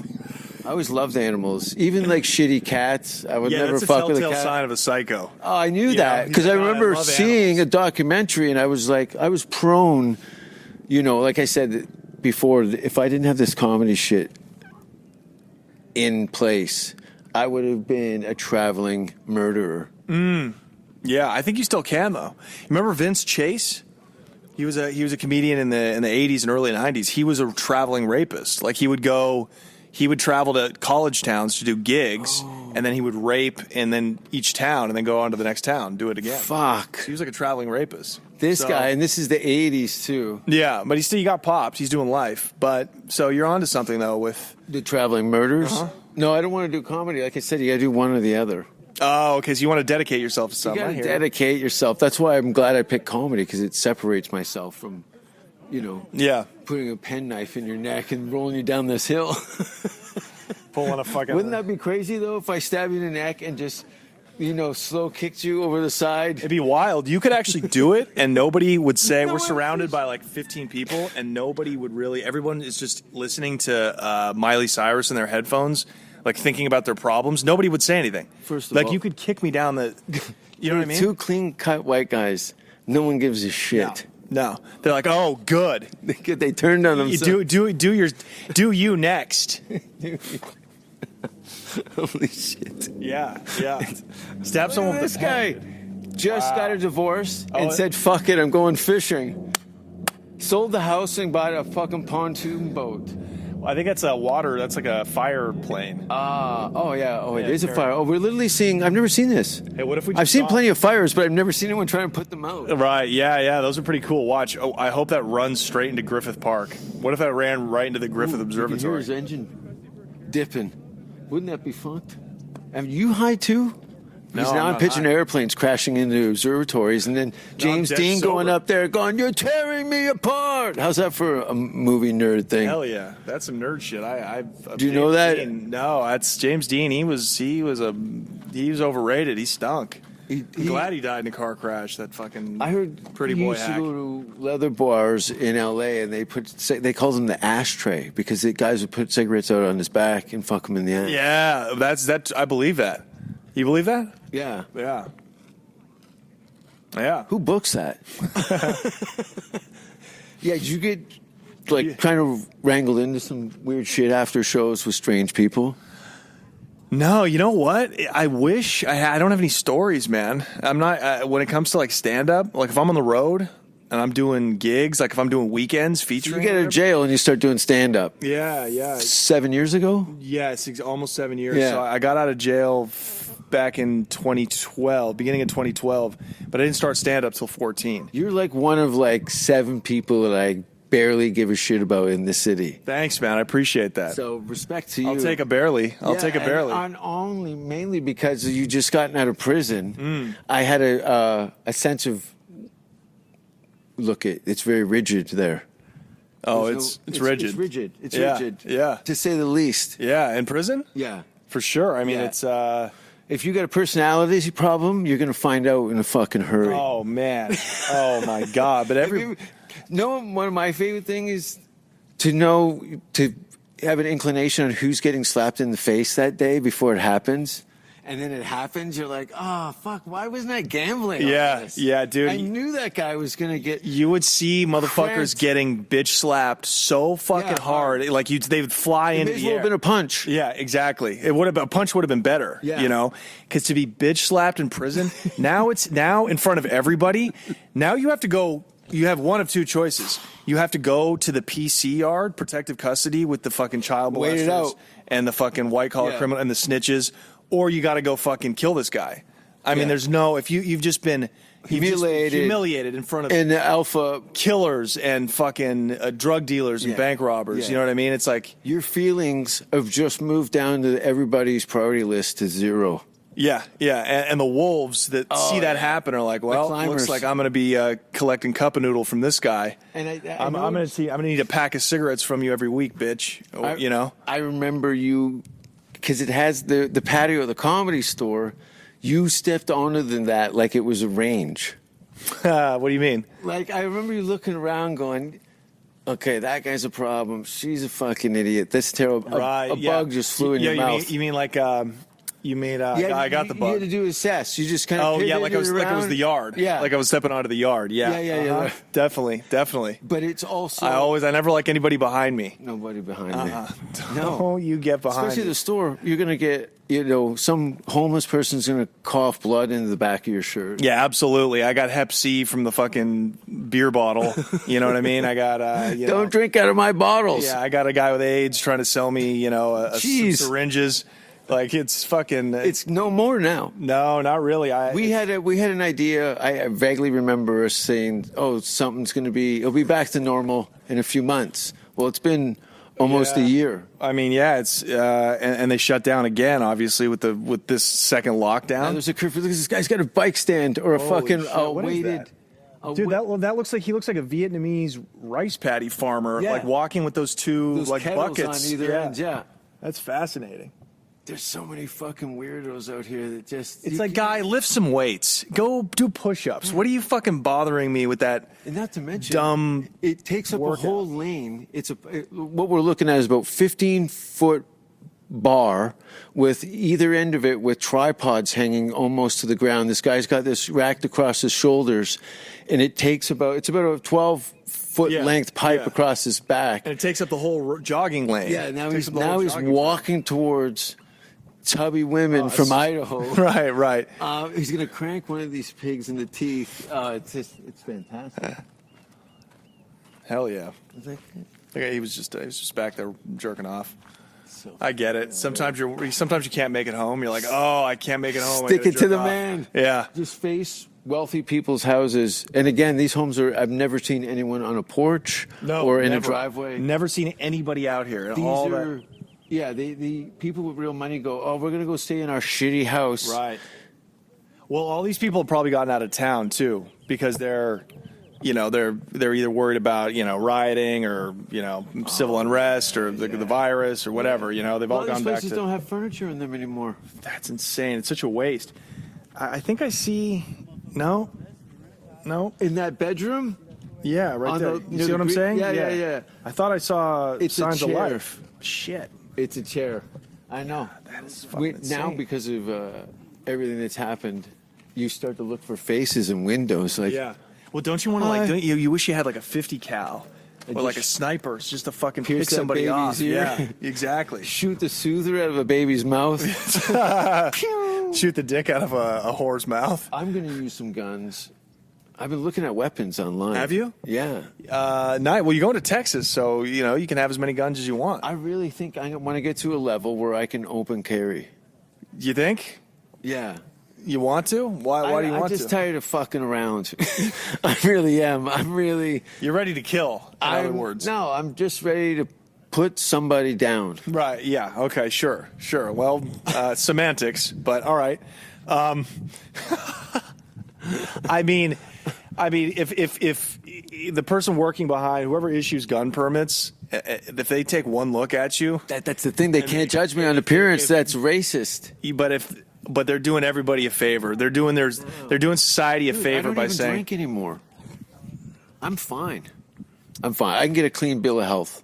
I always loved animals, even like shitty cats. I would yeah, never that's a fuck with a telltale cat. sign of a psycho. Oh, I knew You that know, because he's I like, remember I love seeing animals. a documentary, and I was like, I was prone, like I said before, if I didn't have this comedy shit in place, I would have been a traveling murderer. Yeah, I think you still can though. Remember Vince Chase? He was a comedian in the 80s and early 90s. He was a traveling rapist. Like he would travel to college towns to do gigs, and then he would rape and then each town, and then go on to the next town and do it again. Fuck. So he was like a traveling rapist. This So- guy, and this is the 80s too. Yeah, but he got popped. He's doing life. But so you're onto something though with. The traveling murders? Uh-huh. No, I don't want to do comedy. Like I said, you got to do one or the other. Oh, okay. So you want to dedicate yourself to You something. got I to hear you. dedicate yourself. That's why I'm glad I picked comedy, because it separates myself from, Yeah, putting a penknife in your neck and rolling you down this hill. pulling a fucking. Wouldn't that be crazy though if I stabbed you in the neck and just, slow kicked you over the side? It'd be wild. You could actually do it, and nobody would say No, we're surrounded by like 15 people, and nobody would really. Everyone is just listening to Miley Cyrus in their headphones, like thinking about their problems. Nobody would say anything. First of like all- you could kick me down the. You know what I mean? Two clean cut white guys. No one gives a shit. No, they're like, oh, good. They turned on You themselves. do you next. Holy shit. Yeah. Stab someone with This a guy pen. just got a divorce and Oh, said, fuck it, I'm going fishing. Sold the house and bought a fucking pontoon boat. I think that's a water. That's like a fire plane. Oh, it Yeah, is a sure. fire. Oh, we're literally seeing, I've never seen this. Hey, what if we? I've just seen saw- plenty of fires, but I've never seen anyone try and put them out. Right, yeah, those are pretty cool. Watch. Oh, I hope that runs straight into Griffith Park. What if that ran right into the Griffith You can hear Observatory? his engine dipping. Wouldn't that be fucked? Are you high too? Because No, now I'm I'm not pitching high. airplanes crashing into observatories, and then James dead Dean going sober. up there going, "You're tearing me apart." How's that for a movie nerd thing? Hell yeah, that's some nerd shit. Do you know that? Dean, no, that's James Dean. He was overrated. He stunk. I'm glad he died in a car crash. That fucking I heard pretty he boy used hack. to go to leather bars in L.A. and they called him the ashtray because the guys would put cigarettes out on his back and fuck him in the ass. Yeah, that's I believe that. You believe that? Yeah. Yeah. Yeah. Who books that? Yeah, did you get kind of wrangled into some weird shit after shows with strange people? No, you know what? I wish I don't have any stories, man. I'm not when it comes to like stand up. Like if I'm on the road and I'm doing gigs, like if I'm doing weekends You featuring. get out of jail and you start doing stand up. Yeah. 7 years ago? Yes, almost 7 years. Yeah. So I got out of jail back in 2012, beginning of 2012, but I didn't start stand-up till 14. You're like one of like 7 people that I barely give a shit about in the city. Thanks, man. I appreciate that. So respect to you. I'll take a barely. I'll take a barely. And mainly because you just gotten out of prison. I had a sense of it's very rigid there. Oh, it's rigid. It's rigid. It's Yeah, rigid. yeah. To say the least. Yeah, in prison? Yeah. For sure. I mean, Yeah. it's... If you got a personality problem, you're gonna find out in a fucking hurry. Oh, man. Oh, my God. But One of my favorite things is to have an inclination on who's getting slapped in the face that day before it happens. And then it happens, you're like, oh, fuck, why wasn't I gambling on this? Yeah, dude. I knew that guy was going to get... You would see motherfuckers cranked. getting bitch slapped so fucking hard. Like, they would fly into It may as the well air. have been a punch. Yeah, exactly. A punch would have been better, you know? Because to be bitch slapped in prison, now in front of everybody, now you have to go... You have one of two choices. You have to go to the PC yard, protective custody, with the fucking child Wait it molesters out. and the fucking white-collar criminal and the snitches, or you got to go fucking kill this guy. I mean, there's no... If you've just been... Humiliated in front of and alpha killers and fucking drug dealers and bank robbers. You know what I mean? It's like... Your feelings have just moved down to everybody's priority list to 0. Yeah. And the wolves that see that happen are like, well, looks like I'm going to be collecting cup of noodle from this guy. And I'm going to need a pack of cigarettes from you every week, bitch. You know? I remember you, because it has the patio of the Comedy Store. You stepped onto that like it was a range. What do you mean? Like, I remember you looking around going, okay, that guy's a problem. She's a fucking idiot. That's terrible. A bug just flew in your mouth. You mean like... You made I got the bug. You had to do assess. You just kind of like it was the yard. Yeah, like I was stepping onto the yard. Yeah. Definitely. But it's also I never like anybody behind me. Nobody behind me. No, you get behind. Especially me. the store. You're gonna get some homeless person's gonna cough blood into the back of your shirt. Yeah, absolutely. I got Hep C from the fucking beer bottle. You know what I mean? I got don't drink out of my bottles. Yeah, I got a guy with AIDS trying to sell me some syringes. Like it's fucking. It's no more now. No, not really. We had an idea. I vaguely remember us saying, "Oh, it'll be back to normal in a few months." Well, it's been almost a year. I mean, it's and they shut down again, obviously with this second lockdown. Now there's a curfew. Look, this guy's got a bike stand or a fucking weighted. Dude, that looks like he looks like a Vietnamese rice paddy farmer, like walking with those like buckets on either end. Yeah, that's fascinating. There's so many fucking weirdos out here that just... It's like, guy, lift some weights. Go do push-ups. What are you fucking bothering me with that? And not to mention, dumb it takes up workout. a whole lane. What we're looking at is about 15-foot bar with either end of it with tripods hanging almost to the ground. This guy's got this racked across his shoulders, and it's about a 12-foot length pipe across his back. And it takes up the whole jogging lane. Yeah, now he's walking towards... tubby women from Idaho. Right. He's going to crank one of these pigs in the teeth. It's fantastic. Hell yeah. He was just back there jerking off. I get it. Sometimes you can't make it home. You're like, oh, I can't make it home. Stick it to the man. Yeah. Just face wealthy people's houses. And again, these homes I've never seen anyone on a porch or in a driveway. Never seen anybody out here. Yeah, the people with real money go, oh, we're going to go stay in our shitty house. Right. Well, all these people have probably gotten out of town, too, because they're either worried about, rioting or, civil unrest or the virus or whatever. They've all gone back to... places don't have furniture in them anymore. That's insane. It's such a waste. I think I see... No. In that bedroom? Yeah, right there. You see what I'm saying? Yeah. I thought I saw signs of chair. life. Shit. It's a chair. I know. That is fucking insane. Now, because of everything that's happened, you start to look for faces in windows. Like, yeah. Well, don't you want to you wish you had like a 50 cal or like a sniper just to fucking pick somebody off? Yeah, exactly. Shoot the soother out of a baby's mouth. Shoot the dick out of a whore's mouth. I'm going to use some guns. I've been looking at weapons online. Have you? Yeah. Well, you're going to Texas, so you can have as many guns as you want. I really think I want to get to a level where I can open carry. You think? Yeah. You want to? Why do you want I'm just to? tired of fucking around. I really am. You're ready to kill, in other words. No, I'm just ready to put somebody down. Right, yeah, okay, sure. Well, semantics, but all right. I mean, if the person working behind, whoever issues gun permits, if they take one look at you, That's the thing. They can't judge me on appearance. That's racist. but they're doing everybody a favor. They're doing society a favor I by don't even saying, drink anymore. I'm fine. I can get a clean bill of health,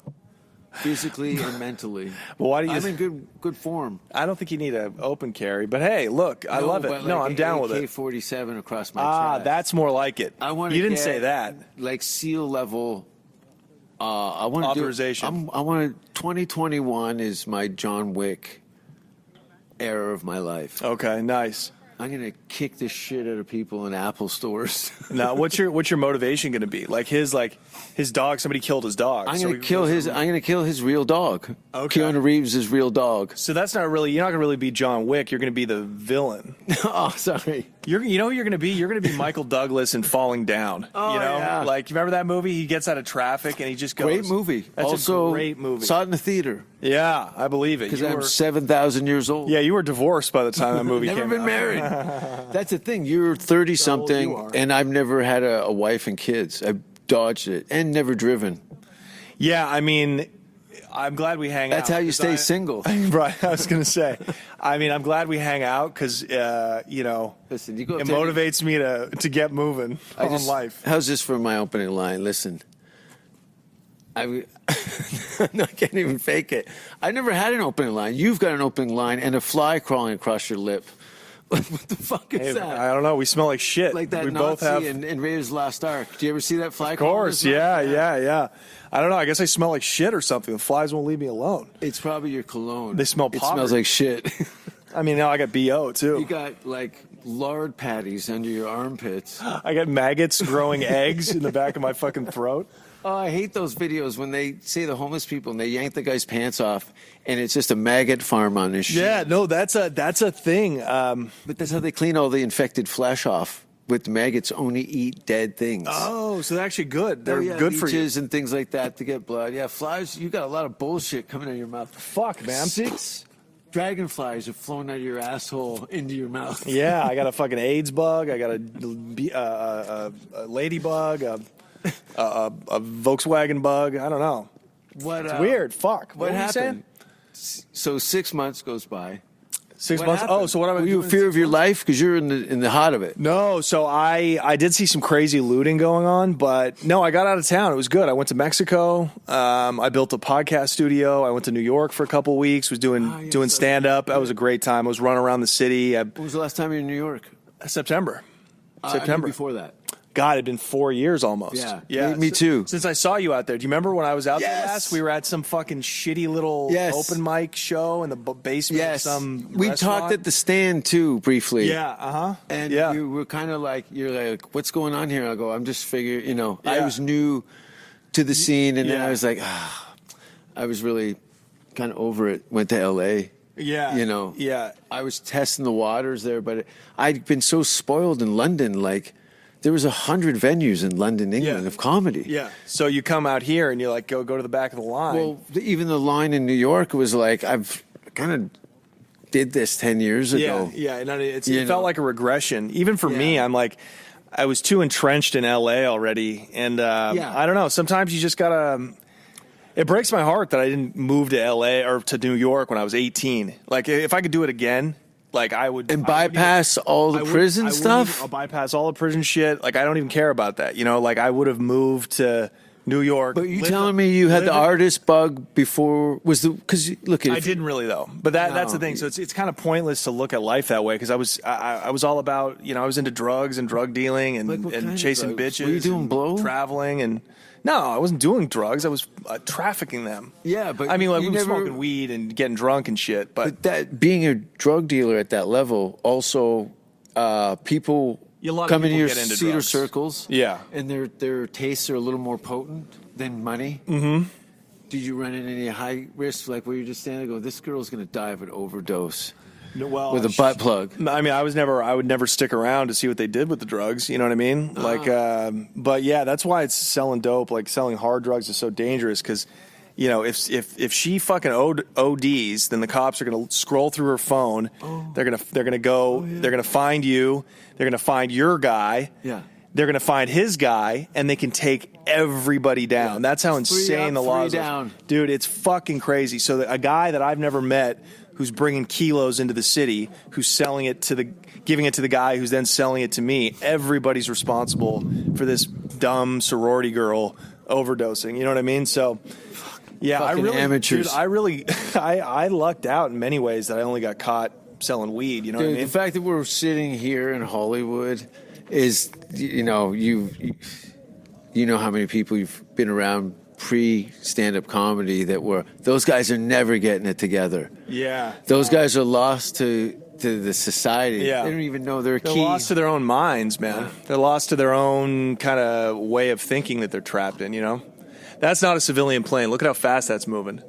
physically and mentally. well, why do you? I'm in good form. I don't think you need an open carry, but hey, look, I love it. But No, like I'm down with it. AK-47 across my chest. That's more like it. I want. You didn't say that. Like SEAL level. I want Authorization. I want to. 2021 is my John Wick era of my life. Okay, nice. I'm gonna kick the shit out of people in Apple stores. Now, what's your motivation going to be? Like his dog. Somebody killed his dog. I'm gonna kill his real dog. Okay. Keanu Reeves' real dog. So that's not really. You're not going to really be John Wick. You're going to be the villain. Oh, sorry. You know who you're going to be? You're going to be Michael Douglas in Falling Down. Oh, you know, yeah. like you remember that movie? He gets out of traffic and he just goes. Great movie. That's Also, a great movie. saw it in the theater Yeah, I believe it. because You I'm were- 7,000 years old. Yeah, you were divorced by the time that movie Never came been out. married. That's the thing. You're 30 you something, are. and I've never had a wife and kids. I've dodged it and never driven. Yeah, I mean, I'm glad we hang out. That's how you 'cause stay single. Right, I was going to say. I mean, I'm glad we hang out because, Listen, you go up it to any- motivates me to get moving on life. How's this for my opening line? Listen, I can't even fake it. I never had an opening line. You've got an opening line and a fly crawling across your lip. What the fuck is Hey, that? I don't know. We smell like shit. Like that we Nazi both have. in Raiders of the Lost Ark. Do you ever see that fly? Of course, yeah. I don't know. I guess I smell like shit or something. The flies won't leave me alone. It's probably your cologne. They smell It poverty. smells like shit. I mean, now I got BO too. You got like lard patties under your armpits. I got maggots growing eggs in the back of my fucking throat. Oh, I hate those videos when they say the homeless people and they yank the guy's pants off and it's just a maggot farm on his shit. Yeah, no, that's a thing. But that's how they clean all the infected flesh off. With maggots only eat dead things. Oh, so they're actually good. They're Oh, yeah, good for you. leeches and things like that to get blood. Yeah, flies, you got a lot of bullshit coming out of your mouth. Fuck, man. 6 dragonflies have flown out of your asshole into your mouth. Yeah, I got a fucking AIDS bug. I got a ladybug, a Volkswagen bug. I don't know. What, It's weird. Fuck. What were you happened? saying? So 6 months goes by. 6 What months. happened? Oh, so what am I Were you doing? in fear of your life because you're in the heart of it? No, so I did see some crazy looting going on, but no, I got out of town. It was good. I went to Mexico. I built a podcast studio. I went to New York for a couple weeks. Was doing so stand up. That was a great time. I was running around the city. When was the last time you were in New York? September. I mean, before that. God, it'd been 4 years almost. Yeah. Me too. Since I saw you out there. Do you remember when I was out there Yes. last? We were at some fucking shitty little Yes. open mic show in the basement Yes. of some We restaurant. talked at the stand too briefly. Yeah, uh-huh. And yeah. you were kind of like, you're like, what's going on here? I go, I'm just figuring, I Yeah. was new to the scene. And then Yeah. I was like, I was really kind of over it. Went to LA. Yeah. Yeah. I was testing the waters there, but I'd been so spoiled in London. Like, there was 100 venues in London, England, Yeah. of comedy. Yeah. So you come out here and you're like, go to the back of the line. Well, even the line in New York was like, I've kind of did this 10 years ago. Yeah, and it You felt know. like a regression. Even for me, Yeah. I'm like, I was too entrenched in LA already, and Yeah. I don't know. Sometimes you just gotta. It breaks my heart that I didn't move to LA or to New York when I was 18. Like, if I could do it again, like I would. And bypass all the prison stuff? I'll bypass all the prison shit. Like, I don't even care about that. Like I would have moved to New York. But you telling me you had the artist bug before? Because look at I didn't really though, but that's the No. thing. So it's kind of pointless to look at life that way because I was all about I was into drugs and drug dealing and, Like what kind of chasing drugs? bitches. Were you doing and blow? traveling and no, I wasn't doing drugs. I was trafficking them. Yeah, but I mean, like you we were never- smoking weed and getting drunk and shit. But that being a drug dealer at that level, also people Yeah, a lot of come into people your get into cedar drugs. circles, Yeah. and their tastes are a little more potent than money. Mm-hmm. Did you run into any high risk, like where you just standing there, go, this girl's going to die of an overdose? Well, with a butt plug. I mean, I would never stick around to see what they did with the drugs. You know what I mean? Like, but yeah, that's why it's selling dope, like selling hard drugs is so dangerous because, you know, if she fucking ODs, then the cops are gonna scroll through her phone. Oh. They're gonna go. Oh, yeah. They're gonna find you. They're gonna find your guy. Yeah. They're gonna find his guy, and they can take everybody down. Yeah. That's how insane the laws are, dude. It's fucking crazy. So a guy that I've never met, who's bringing kilos into the city, who's selling it giving it to the guy who's then selling it to me. Everybody's responsible for this dumb sorority girl overdosing. You know what I mean? So, yeah, fucking amateurs. Dude, I lucked out in many ways that I only got caught selling weed. You know what I mean? The fact that we're sitting here in Hollywood is, you know, you know how many people you've been around pre-stand-up comedy those guys are never getting it together. Yeah. Those guys are lost to the society. Yeah. They don't even know they're lost to their own minds, man. Yeah. They're lost to their own kind of way of thinking that they're trapped in, you know? That's not a civilian plane. Look at how fast that's moving.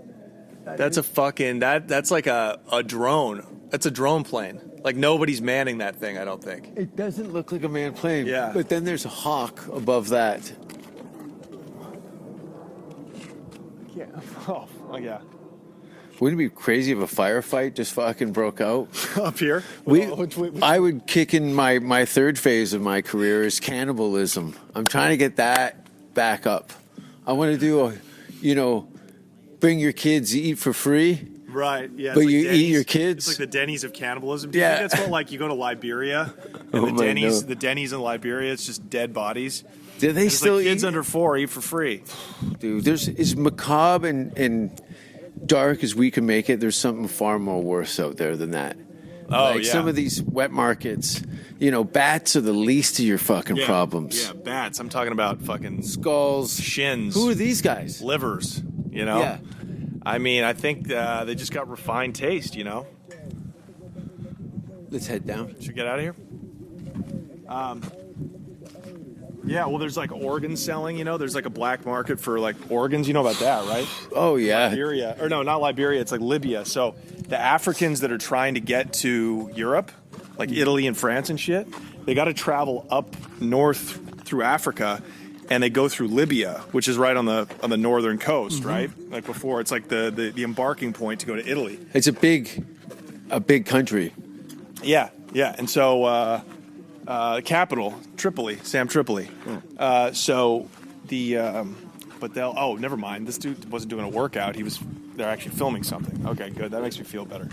That's a fucking that's like a drone. That's a drone plane. Like nobody's manning that thing, I don't think. It doesn't look like a manned plane. Yeah. But then there's a hawk above that. Yeah. Oh, yeah. Wouldn't it be crazy if a firefight just fucking broke out? Up here? I would kick in my third phase of my career is cannibalism. I'm trying to get that back up. I want to do bring your kids, eat for free. Right, yeah. But you eat your kids? It's like the Denny's of cannibalism. Do you think that's what, like, you go to Liberia, and the Denny's in Liberia, it's just dead bodies? Do they still like kids under 4 eat for free? Dude, as macabre and dark as we can make it, there's something far more worse out there than that. Oh, like some of these wet markets, bats are the least of your fucking problems. Yeah, bats. I'm talking about fucking skulls, shins. Who are these guys? Livers, you know? Yeah. I mean, I think they just got refined taste, you know? Let's head down. Should we get out of here? Yeah, well, there's like organ selling, there's like a black market for like organs. You know about that, right? Oh, yeah. Liberia. Or no, not Liberia. It's like Libya. So the Africans that are trying to get to Europe, like Italy and France and shit, they got to travel up north through Africa, and they go through Libya, which is right on the northern coast, right? Like before, it's like the embarking point to go to Italy. It's a big country. Yeah. And so capital, Tripoli, Sam Tripoli. So the but they'll never mind. This dude wasn't doing a workout. They're actually filming something. Okay, good. That makes me feel better.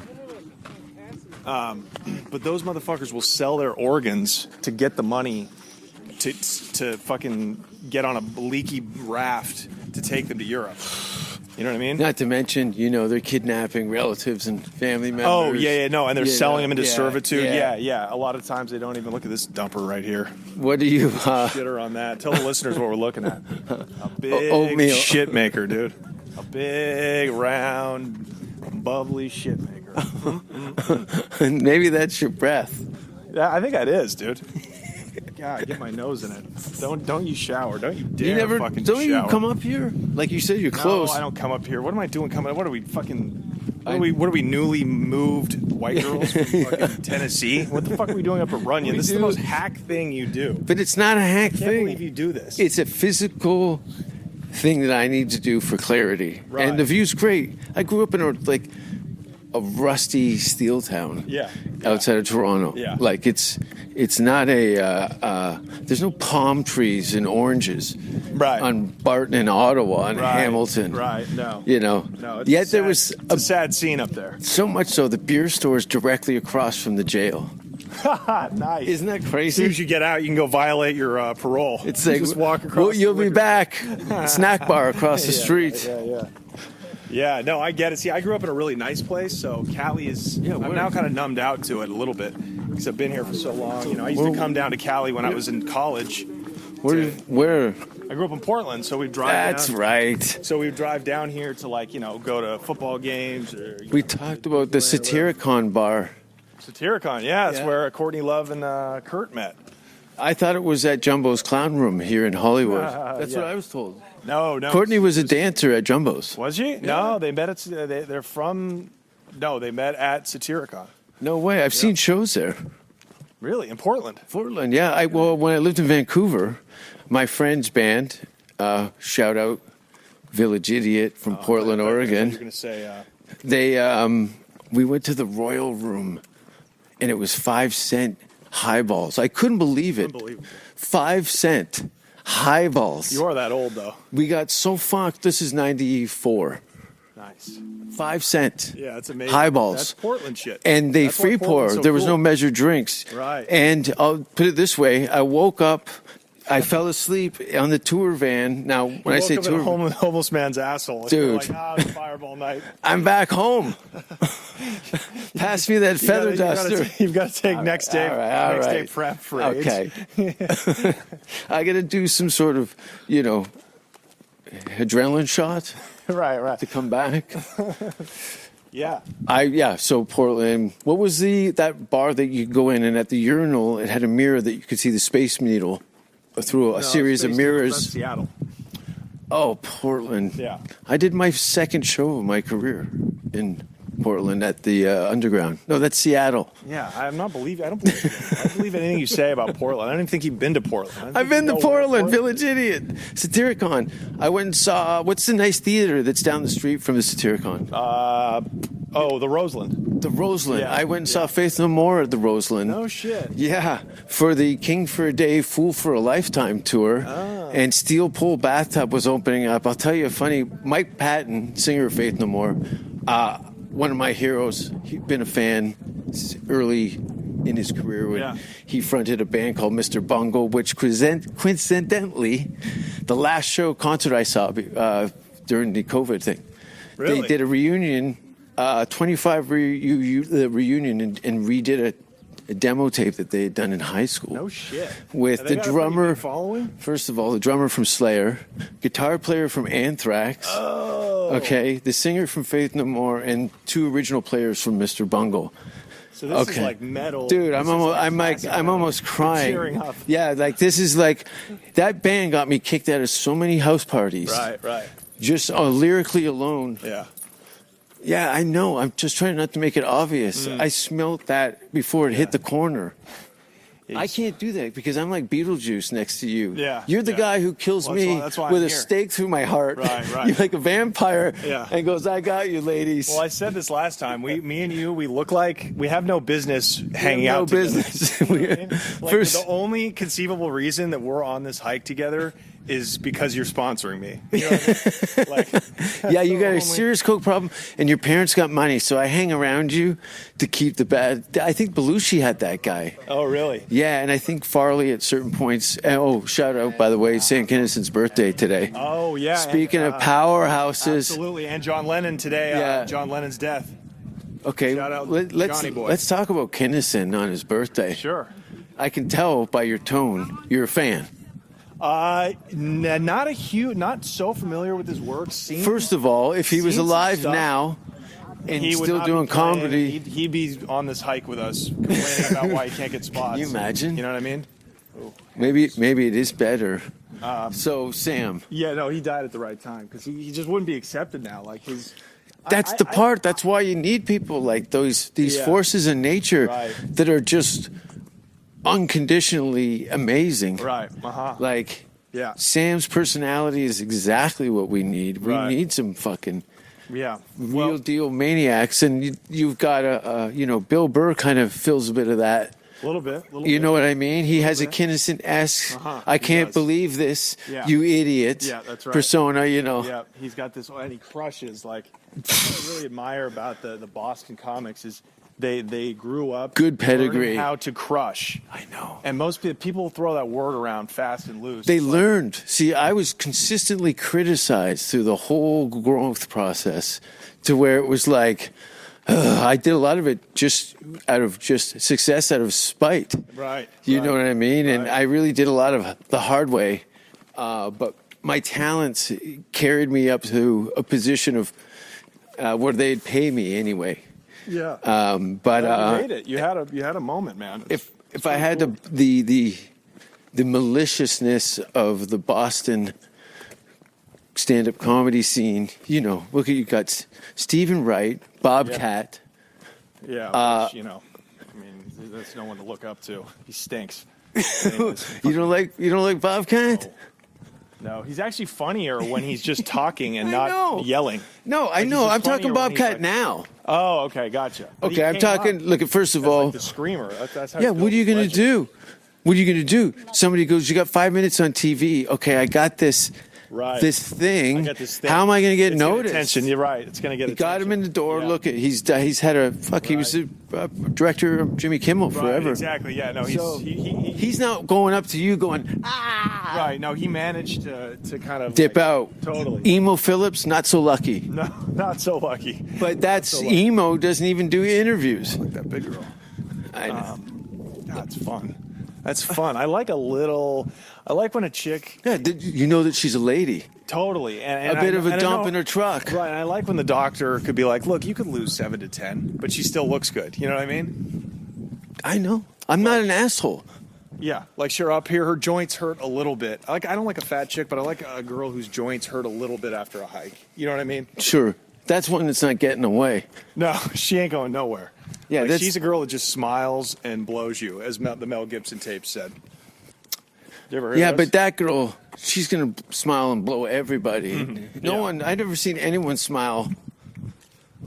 But those motherfuckers will sell their organs to get the money to fucking get on a leaky raft to take them to Europe. You know what I mean? Not to mention, they're kidnapping relatives and family members. Oh, yeah, no, and they're selling them into servitude. Yeah. A lot of times they don't even look at this dumper right here. What do you... Shitter on that. Tell the listeners what we're looking at. A big shit maker, dude. A big, round, bubbly shit maker. Maybe that's your breath. Yeah, I think that is, dude. God, get my nose in it. Don't you shower. Don't you dare fucking shower. Don't you come up here? Like you said, you're close. No, I don't come up here. What am I doing coming up? What are we fucking... What are we newly moved white girls from fucking Tennessee? What the fuck are we doing up at Runyon? This is the most hack thing you do. But it's not a hack thing. I can't believe you do this. It's a physical thing that I need to do for clarity. Right. And the view's great. I grew up in a rusty steel town outside of Toronto. Yeah. Like it's not there's no palm trees and oranges on Barton and Ottawa and Hamilton. Right, no. No, it's it's a sad scene up there. So much so the beer store is directly across from the jail. Nice. Isn't that crazy? As soon as you get out, you can go violate your parole. It's like, just walk across. Well, you'll be back. Snack bar across the street. Yeah, no, I get it. See, I grew up in a really nice place, so Cali is... I'm now kind of numbed out to it a little bit because I've been here for so long. I used to come down to Cali when I was in college. Where? I grew up in Portland, so we'd drive That's down. right. So we'd drive down here to, go to football games. We talked about the Satyricon bar. Satyricon, that's where Courtney Love and Kurt met. I thought it was at Jumbo's Clown Room here in Hollywood. That's what I was told. No. Courtney was a dancer at Jumbo's. Was she? Yeah. No, they met at... They're from... No, they met at Satyricon. No way. I've seen shows there. Really? In Portland? Portland, yeah. When I lived in Vancouver, my friend's band, shout out Village Idiot from Portland, Oregon. You're going to say... We went to the Royal Room, and it was 5-cent highballs. I couldn't believe it. Unbelievable. 5-cent highballs. You are that old, though. We got so fucked. This is 94. Nice. 5-cent. Yeah, that's amazing. Highballs. That's Portland shit. And they That's why free pour. Portland's so There was cool. no measured drinks. Right. And I'll put it this way. I woke up. I fell asleep on the tour van. Now, when I say Woke up in tour, a homeless man's asshole. Dude. You're like, it's Fireball night. I'm back home. Pass me that feather duster. You've got to take next day. all right. Next day prep for AIDS. Okay. I got to do some sort of, adrenaline shot Right. to come back. Yeah. So Portland, what was that bar that you could go in, and at the urinal, it had a mirror that you could see the Space Needle through a series of That's mirrors. Seattle. Oh, Portland. Yeah. I did my second show of my career in Portland at the Underground. No, that's Seattle. Yeah, I don't believe you. I don't believe anything you say about Portland. I don't even think you've been to Portland. I've been to Portland, Village Idiot, Satyricon. I went and saw, what's the nice theater that's down the street from the Satyricon? The Roseland. The Roseland. Yeah, I went and saw Faith No More at the Roseland. No shit. Yeah, for the King for a Day, Fool for a Lifetime tour. And Steel Pole Bathtub was opening up. I'll tell you a funny, Mike Patton, singer of Faith No More, one of my heroes. He'd been a fan early in his career when he fronted a band called Mr. Bungle, which coincidentally, the last concert I saw during the COVID thing. Really? They did a reunion, 25 reunion, and redid a demo tape that they had done in high school. No shit. With They the got a drummer, pretty big following? first of all, the drummer from Slayer, guitar player from Anthrax, okay, the singer from Faith No More, and 2 original players from Mr. Bungle. So this is like metal. Dude, This I'm is almost, like I'm like, classic I'm metal. almost You're crying. tearing up. Yeah, like this is like that band got me kicked out of so many house parties. Right. Just lyrically alone. Yeah. Yeah, I know. I'm just trying not to make it obvious. I smelt that before it hit the corner. I can't do that because I'm like Beetlejuice next to you. Yeah, You're the yeah. guy who kills Well, me that's why with I'm a here. stake through my heart. Right. You're like a vampire Yeah. and goes, I got you, ladies. Well, I said this last time. Me and you, we look like we have no business hanging no out together. business. Like, First- the only conceivable reason that we're on this hike together is because you're sponsoring me. You know what I mean? Like, Yeah, you the got only- a serious coke problem, and your parents got money, so I hang around you to keep the bad. I think Belushi had that guy. Oh, really? Yeah, and I think Farley at certain points. Shout out, by the way, St. Kennison's birthday today. Oh, yeah. Speaking and, of powerhouses. absolutely. And John Lennon today. Yeah. John Lennon's death. Okay, Shout out let's Johnny Boy. let's talk about Kinnison on his birthday. Sure. I can tell by your tone you're a fan. Not so familiar with his work. First of all, if he was seen some alive stuff. now and He would still not be doing playing. comedy, He'd be on this hike with us, complaining about why he can't get spots. Can you imagine? You know what I mean? maybe it is better. So Sam, Yeah, no, he died at the right time because he just wouldn't be accepted now. Like his. that's the part. That's why you need people like these Yeah. forces in nature Right. that are just unconditionally amazing. Right. Like Yeah. Sam's personality is exactly what we need. We Right. need some fucking Yeah. real deal maniacs, and you've got Bill Burr kind of fills a bit of that. A little bit. You know what I mean? He has a Kinnison-esque, I he can't does. believe this, Yeah. you idiot, Yeah, that's right. persona, Yeah, he's got this, and he crushes. Like, what I really admire about the Boston comics is they grew up Good pedigree. learning how to crush. I know. And most people throw that word around fast and loose. They It's like, learned. See, I was consistently criticized through the whole growth process to where it was like, I did a lot of it just out of success out of spite. Right. You know what I mean? And Right. I really did a lot of the hard way. But my talents carried me up to a position of where they'd pay me anyway. Yeah. You made it. You had a moment, man. if I had the maliciousness of the Boston stand-up comedy scene, look at you got Stephen Wright, Bobcat, Yeah, which, I mean, there's no one to look up to. He stinks. You don't like Bob Kent? No, he's actually funnier when he's just talking and I know. not yelling. No, I Like, know. he's just I'm talking funnier when Bob he's Kent like- now. Oh, okay, gotcha. But he Okay, I'm came talking. up Look, first of as, all, like the screamer. That's how. yeah. he What are you built gonna his legend. do? What are you gonna do? Somebody goes, "You got 5 minutes on TV." Okay, I got this. Right. This thing. I got this thing. How am I going to get It's gonna noticed? attention. You're right. It's going to get He attention. got him in the door. Yeah. Look at he's had a fuck. He was the director of Jimmy Kimmel Right, forever. exactly. Yeah. No. He's So, he, He's not going up to you going right. No. He managed to kind of dip like, out. Totally. Emo Phillips, not so lucky. No, not so lucky. But that's so lucky. emo doesn't even do interviews. Like that big girl. I know. That's fun. That's fun. I like when a chick Yeah, you know that she's a lady. totally and A bit I- of a and I dump know- in her truck. Right. And I like when the doctor could be like, "Look, you could lose 7 to 10, but she still looks good." You know what I mean? I know. I'm not an asshole. Yeah. Like sure, up here, her joints hurt a little bit. I don't like a fat chick, but I like a girl whose joints hurt a little bit after a hike. You know what I mean? Sure. That's one that's not getting away. No, she ain't going nowhere. Yeah, Like, that's- she's a girl that just smiles and blows you, as the Mel Gibson tape said. You ever heard Yeah, those? but that girl, she's going to smile and blow everybody. No Mm-hmm. Yeah. one, I've never seen anyone smile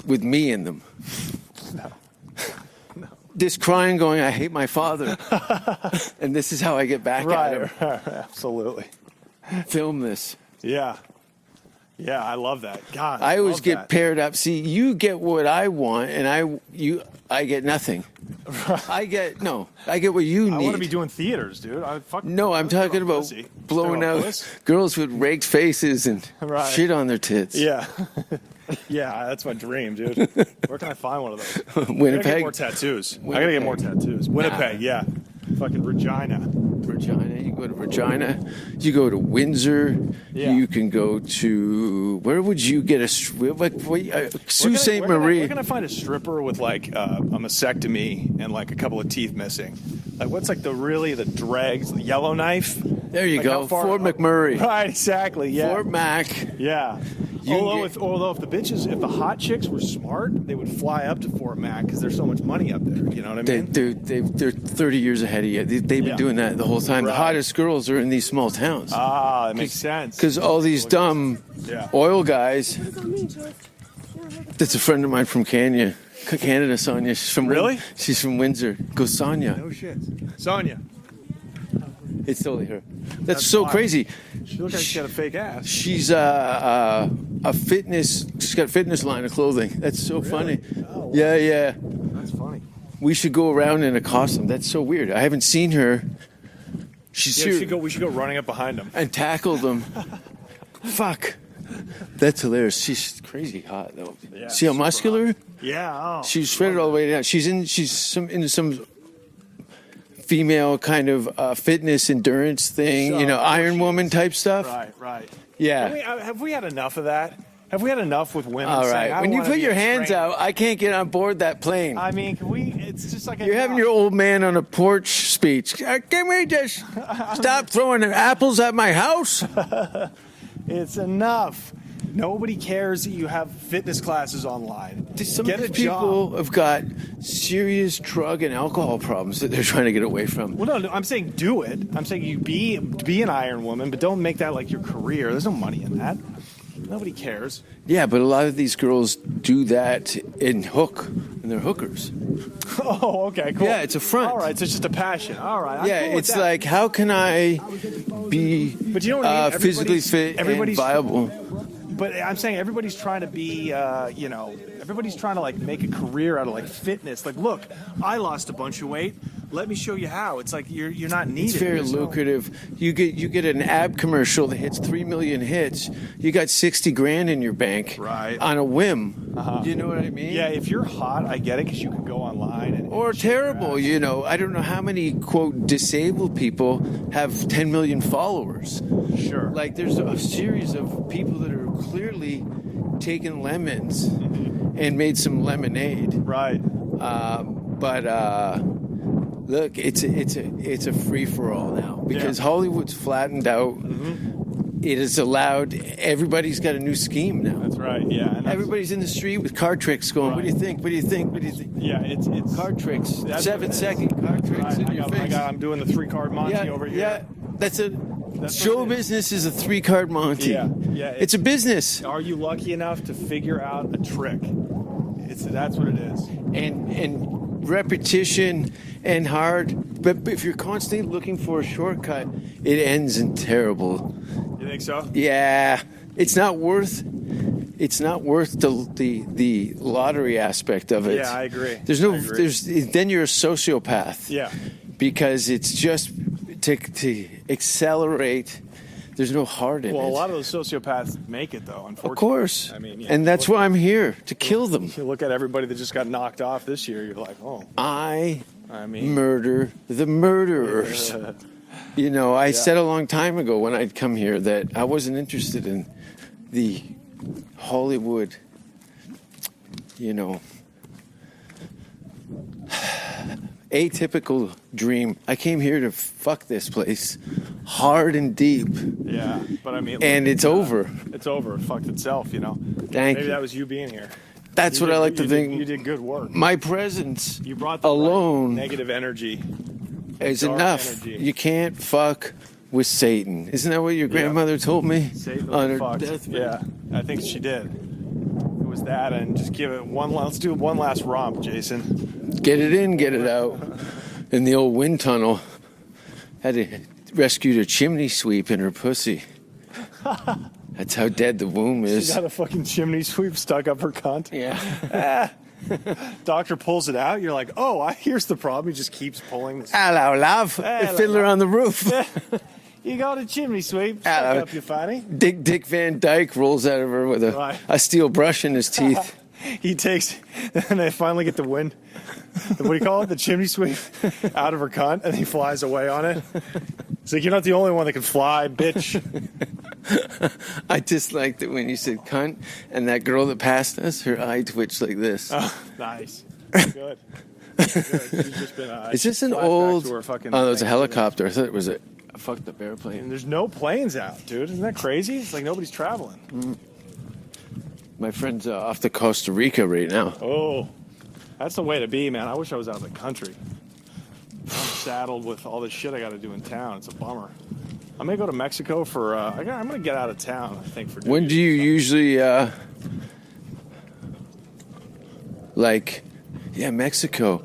with me in them. No. Just crying, going, I hate my father. And this is how I get back at him. Right, absolutely. Film this. Yeah. Yeah, I love that. God, I always love get that. paired up. See, you get what I want, and I get nothing. I get what you need. I want to be doing theaters, dude. No, I'm talking about blowing out girls with raked faces and Right. shit on their tits. Yeah. Yeah, that's my dream, dude. Where can I find one of those? I gotta Winnipeg. get more tattoos. I gotta get more tattoos. Winnipeg, yeah. Fucking Regina. Regina. You go to Regina. You go to Windsor. Yeah. You can go to where would you get a Sault Ste. Marie? Where can I find a stripper with like a mastectomy and like a couple of teeth missing? Like what's like the dregs, the Yellowknife? There you Like, go. how far- Fort McMurray. Right, exactly. Yeah. Fort Mac. Yeah. You can Although if the hot chicks were smart, they would fly up to Fort Mac because there's so much money up there. You know what I mean? They're 30 years ahead of you. They've been Yeah. doing that the whole time. The Right. hottest girls are in these small towns. Ah, that makes sense. Because all these dumb Yeah. oil guys. That's a friend of mine from Canada, Sonia. She's from Really? She's from Windsor. Go Sonia. Oh shit, Sonia. It's totally her. That's That's so wild. crazy. She looks like she got a fake ass. She's a fitness. She's got a fitness line of clothing. That's so funny. Oh, wow. Yeah. That's funny. We should go around in a costume. That's so weird. I haven't seen her. She's Yeah, here we should go running up behind them. and tackle them. Fuck. That's hilarious. She's crazy hot though. Yeah, See how super muscular? Yeah. Oh. She's shredded all the way down. She's into some female kind of fitness endurance thing. So, Iron she Woman is. type stuff. Right. Yeah. Have we had enough of that? Have we had enough with women? All saying, right. "I When you wanna put be your a hands trainer"? out, I can't get on board that plane. I mean, can we? It's just like You're having your old man on a porch speech. Can we just stop throwing apples at my house? It's enough. Nobody cares that you have fitness classes online. Some Get of a these people job. have got serious drug and alcohol problems that they're trying to get away from. Well, no, I'm saying do it. I'm saying you be an Iron Woman, but don't make that like your career. There's no money in that. Nobody cares. Yeah, but a lot of these girls do that and they're hookers. Oh, okay, cool. Yeah, it's a front. All right, so it's just a passion. All right. I'm Yeah, cool with it's that. like, how can I be But you know what I mean? physically fit and everybody's- viable? But I'm saying everybody's trying to be, everybody's trying to like make a career out of like fitness. Like, look, I lost a bunch of weight. Let me show you how. It's like you're not needed. It's very There's no- lucrative. You get an ab commercial that hits 3 million hits. You got 60 grand in your bank, Right. on a whim. You know what I mean? Yeah, if you're hot, I get it because you can go online and Or shake your terrible. ass. I don't know how many quote disabled people have 10 million followers. Sure. Like there's a series of people that are clearly taken lemons and made some lemonade. Right. Look, it's a free for all now because Yeah. Hollywood's flattened out. it has allowed everybody's got a new scheme now. That's right. Yeah. And that's, Everybody's in the street with card tricks going, what do you think? What do you think? What do you think? yeah. It's Card tricks. That's 7-second card tricks in your face. I'm doing the 3-card Monty over here. Yeah, that's a show what it is. business is a 3-card Monty. Yeah. It's a business. Are you lucky enough to figure out a trick? That's what it is. And repetition and hard. But if you're constantly looking for a shortcut, it ends in terrible. You think so? Yeah, it's not worth the lottery aspect of it. Yeah, I agree. Then you're a sociopath. Yeah. Because it's just to accelerate. There's no heart in it. Well, a lot of those sociopaths make it, though, unfortunately. Of course. I mean, yeah, and that's why I'm here, to kill them. You look at everybody that just got knocked off this year, you're like, oh. I murder the murderers. I said a long time ago when I'd come here that I wasn't interested in the Hollywood, atypical dream. I came here to fuck this place hard and deep. Yeah, but I mean... And it's over. It's over. It fucked itself, Thank Maybe you. that was you being here. That's what I like to think. You did good work. My presence You brought the alone right negative energy. is dark enough. energy. You can't fuck with Satan. Isn't that what your grandmother told me? Satan on her fucked. deathbed? Yeah, I think she did. It was that, and just give it one. Let's do one last romp, Jason. Get it in, get it out. In the old wind tunnel, had to rescue a chimney sweep in her pussy. That's how dead the womb She is. got a fucking chimney sweep stuck up her cunt. Yeah. Doctor pulls it out. You're like, oh, here's the problem. He just keeps pulling this. Hello, love. Hello, Fiddler on the roof. You got a chimney sweep stuck Hello. up, you funny. Dick Van Dyke rolls out of her with Right. a steel brush in his teeth. He takes, and they finally get the wind. What do you call it? The chimney sweep out of her cunt, and he flies away on it. It's like, you're not the only one that can fly, bitch. I just liked it when you said cunt, and that girl that passed us, her eye twitched like this. Oh, nice. Good. She's just been, Is this an flashback old? to her fucking Oh, it was a thing. helicopter. I thought it was a fucked up And airplane. there's no planes out, dude. Isn't that crazy? It's like nobody's traveling. My friend's off to Costa Rica right now. Oh, that's the way to be, man. I wish I was out of the country. I'm saddled with all this shit I got to do in town. It's a bummer. I'm gonna go to Mexico for. I'm gonna get out of town. I think for. When do you usually Mexico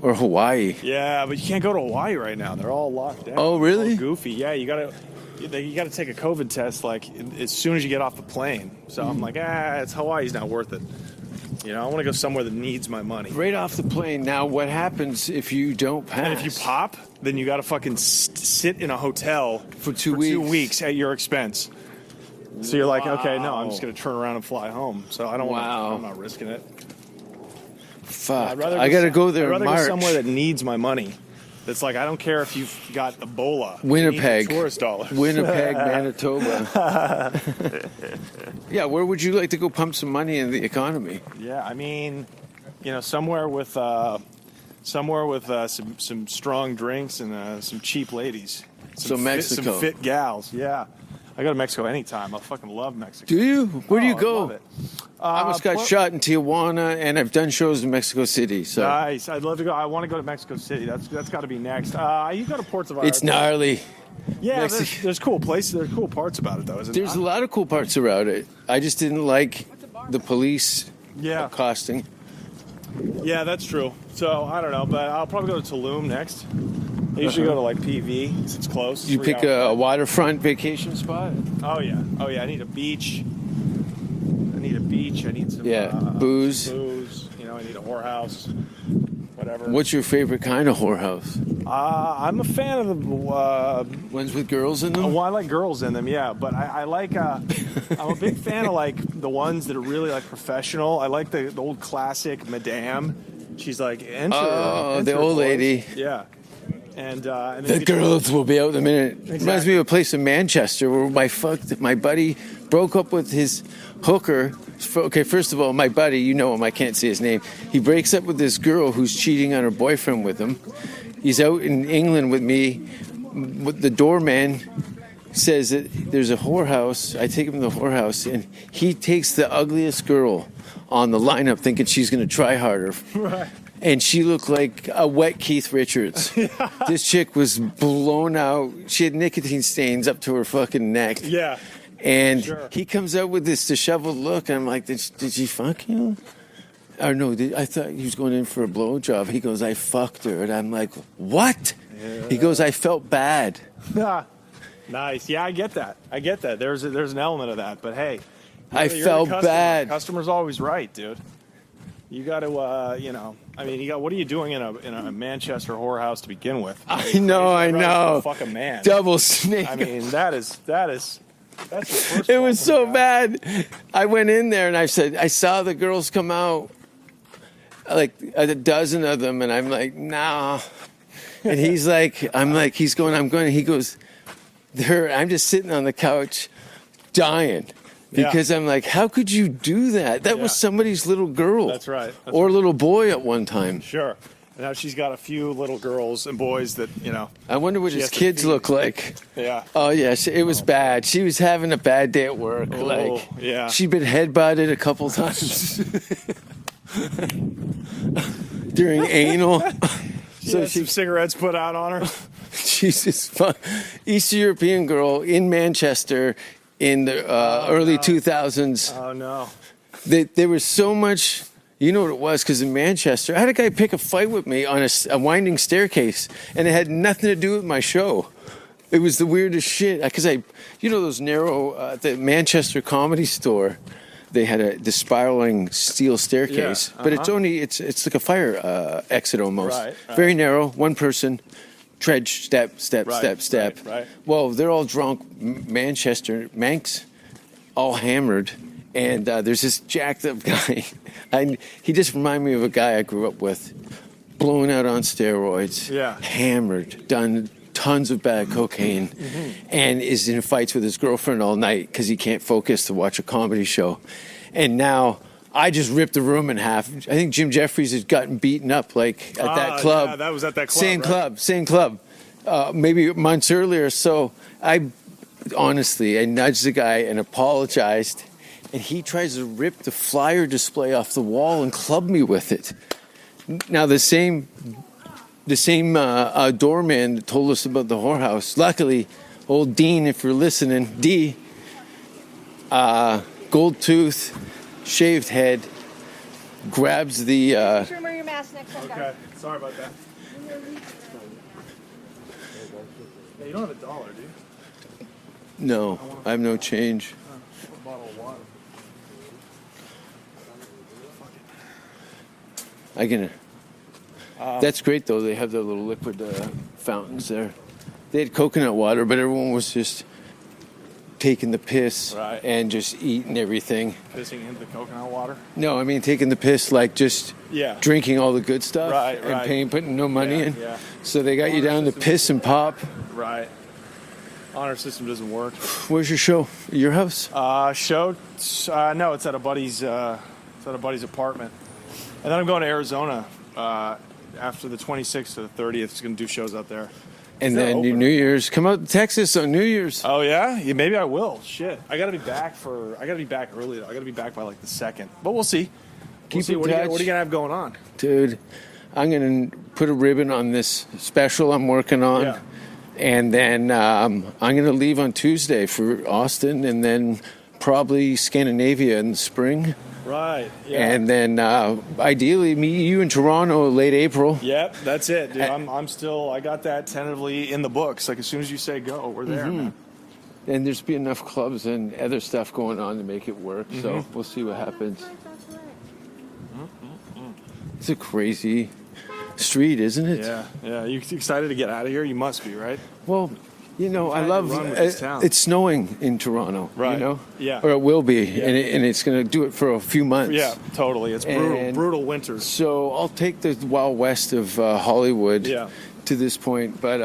or Hawaii? Yeah, but you can't go to Hawaii right now. They're all locked down. Oh, really? It's all goofy. Yeah, you gotta take a COVID test like as soon as you get off the plane. So I'm like, it's Hawaii's not worth it. I want to go somewhere that needs my money. Right off the plane. Now, what happens if you don't pass? And if you pop, then you got to fucking sit in a hotel For 2 2 weeks. weeks at your expense. So you're like, okay, no, I'm just going to turn around and fly home. So I don't want. Wow. I'm not risking it. Fuck. I'd rather I got to go there I'd rather in March. go somewhere that needs my money. That's like, I don't care if you've got Ebola. Winnipeg. You need tourist dollars. Winnipeg, Manitoba. Where would you like to go pump some money in the economy? Yeah, I mean, somewhere with some strong drinks and some cheap ladies. So Mexico. Mexico. Some fit gals. Yeah, I go to Mexico anytime. I fucking love Mexico. Do you? Where do you I go? love it. I almost got shot in Tijuana, and I've done shows in Mexico City. So Nice. I'd love to go. I want to go to Mexico City. That's got to be next. You go to Puerto Vallarta. it's gnarly. Yeah, Mexi- there's cool places. There's cool parts about it, though, isn't There's there? a lot of cool parts around it. I just didn't like the police Yeah. accosting. Yeah, that's true. So, I don't know, but I'll probably go to Tulum next. I usually go to, like, PV, since it's close. You 3 pick hours. a waterfront vacation spot? Oh, yeah. I need a beach. I need some booze. Booze. I need a whorehouse. Whatever. What's your favorite kind of whorehouse? I'm a fan of the... Ones with girls in them? Well, I like girls in them, yeah. But I like... I'm a big fan of, like, the ones that are really, like, professional. I like the old classic Madame. She's, like... The old lady. Yeah. And then The you get- girls will be out in a minute. Reminds Exactly. me of a place in Manchester where my buddy broke up with his hooker. Okay, first of all, my buddy, you know him, I can't say his name. He breaks up with this girl who's cheating on her boyfriend with him. He's out in England with me. The doorman says that there's a whorehouse. I take him to the whorehouse, and he takes the ugliest girl on the lineup, thinking she's going to try harder. Right. And she looked like a wet Keith Richards. This chick was blown out. She had nicotine stains up to her fucking neck. Yeah. And Sure. he comes out with this disheveled look. And I'm like, did she fuck you? Or no, I thought he was going in for a blowjob. He goes, I fucked her. And I'm like, what? Yeah. He goes, I felt bad. Nice. Yeah, I get that. There's an element of that. But hey, I you're the felt customer. bad. Customer's always right, dude. You got to, what are you doing in a Manchester whorehouse to begin with? I know. Fuck a man. Double snake. I mean, that's your first It was so compliment, bad. I went in there and I said, I saw the girls come out, like a dozen of them, and I'm like, nah. And he's like, I'm going. He goes, I'm just sitting on the couch, dying. Because I'm like, how could you do that? That was somebody's little girl. That's right. Or little boy at one time. Sure. And now she's got a few little girls and boys that, I wonder what she his has to kids feed. look like. Yeah. Oh, yeah. It was bad. She was having a bad day at work. Oh, yeah. She'd been headbutted a couple times during anal. She had some cigarettes put out on her. She's this fun Eastern European girl in Manchester in the early 2000s. Oh, no. There was so much, you know what it was, because in Manchester, I had a guy pick a fight with me on a winding staircase, and it had nothing to do with my show. It was the weirdest shit, because those narrow, the Manchester Comedy Store, they had the spiraling steel staircase, but it's like a fire exit almost. Right. Very narrow, one person. Tread, step. Right. Well, they're all drunk, Manchester Manx, all hammered, and there's this jacked up guy. He just reminded me of a guy I grew up with, blown out on steroids, hammered, done tons of bad cocaine, and is in fights with his girlfriend all night because he can't focus to watch a comedy show. And now I just ripped the room in half. I think Jim Jeffries had gotten beaten up at that club. Yeah, that was at that club. Same club. Maybe months earlier. So I nudged the guy and apologized. And he tries to rip the flyer display off the wall and club me with it. Now the same doorman that told us about the whorehouse. Luckily, old Dean, if you're listening, D, gold tooth, shaved head, grabs the. Remember your mask next time. Okay, sorry about that. Hey, you don't have $1, do you? No, I have no change. A bottle of water. That's great though. They have their little liquid fountains there. They had coconut water, but everyone was just taking the piss and just eating everything. Pissing into the coconut water? No, I mean taking the piss like just drinking all the good stuff and putting no money in. Yeah. So they got you down to piss and pop. Right. Honor system doesn't work. Where's your show? Your house? Show? No, it's at a buddy's. It's at a buddy's apartment, and then I'm going to Arizona after the 26th to the 30th. It's going to do shows out there. And then New Year's. Come out to Texas on New Year's. Oh yeah, maybe I will. Shit, I got to be back early. I got to be back by like the 2nd, but we'll see. Keep in What touch. are you gonna have going on, dude? I'm gonna put a ribbon on this special I'm working on. Yeah. And then I'm going to leave on Tuesday for Austin and then probably Scandinavia in the spring. Right. Yeah. And then ideally meet you in Toronto late April. Yep, that's it, dude. I got that tentatively in the books. Like as soon as you say go, we're there, man. And there's be enough clubs and other stuff going on to make it work. So we'll see what happens. It's a crazy street, isn't it? Yeah. You excited to get out of here? You must be, right? Well, I love it's snowing in Toronto, right? Yeah, or it will be, and it's going to do it for a few months. Yeah, totally. It's brutal winters. So I'll take the Wild West of Hollywood to this point, but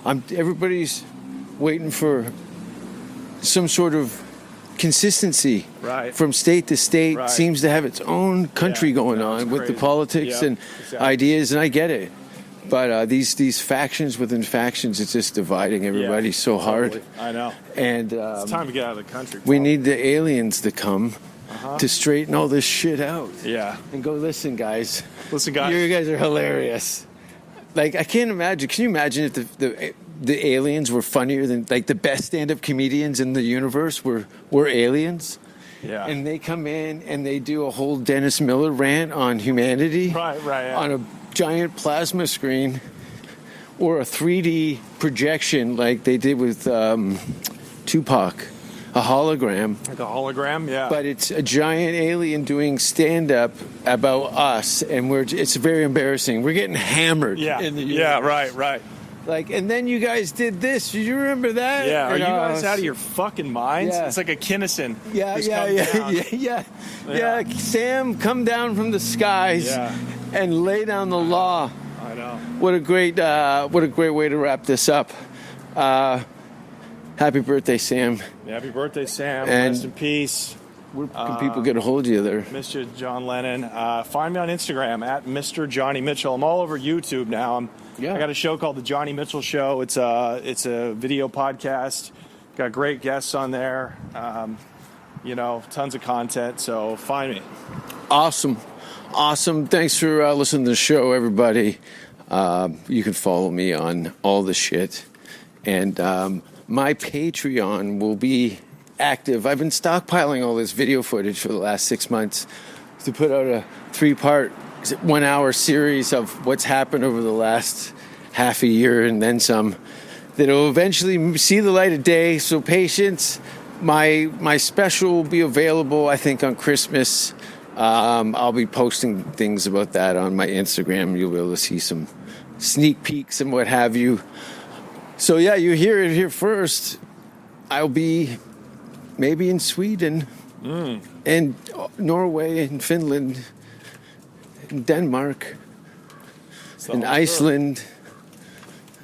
everybody's waiting for some sort of consistency from state to state. Seems to have its own country going on with the politics and ideas, and I get it. But these factions within factions, it's just dividing everybody so hard. Totally. I know. And It's time to get out of the country. we Paul. need the aliens to come to straighten all this shit out. Yeah. And go, listen, guys. Listen, guys. You guys are hilarious. Like, I can't imagine. Can you imagine if the aliens were funnier than, like, the best stand-up comedians in the universe were aliens? Yeah. And they come in and they do a whole Dennis Miller rant on humanity. Right, yeah. On a giant plasma screen or a 3D projection like they did with Tupac, a hologram. Like a hologram, yeah. But it's a giant alien doing stand-up about us, and it's very embarrassing. We're getting hammered. yeah. In the Yeah, universe. right. Like, and then you guys did this. Do you remember that? Yeah, are And, you guys out of your fucking minds? Yeah. It's like a Kinnison. Yeah, Just come down. yeah. Sam, come down from the skies and lay down the law. I know. What a great way to wrap this up. Happy birthday, Sam. Happy birthday, Sam. And- Rest in peace. Where can people get a hold of you there? Missed you, John Lennon. Find me on Instagram at Mr. Johnny Mitchell. I'm all over YouTube now. I got a show called The Johnny Mitchell Show. It's a video podcast. Got great guests on there. Tons of content. So find me. Awesome. Thanks for listening to the show, everybody. You can follow me on all the shit. And my Patreon will be active. I've been stockpiling all this video footage for the last 6 months to put out a 3-part 1-hour series of what's happened over the last half a year and then some that'll eventually see the light of day. So patience. My special will be available, I think, on Christmas. I'll be posting things about that on my Instagram. You'll be able to see some sneak peeks and what have you. So yeah, you hear it here first. I'll be maybe in Sweden and Norway and Finland and Denmark and Iceland.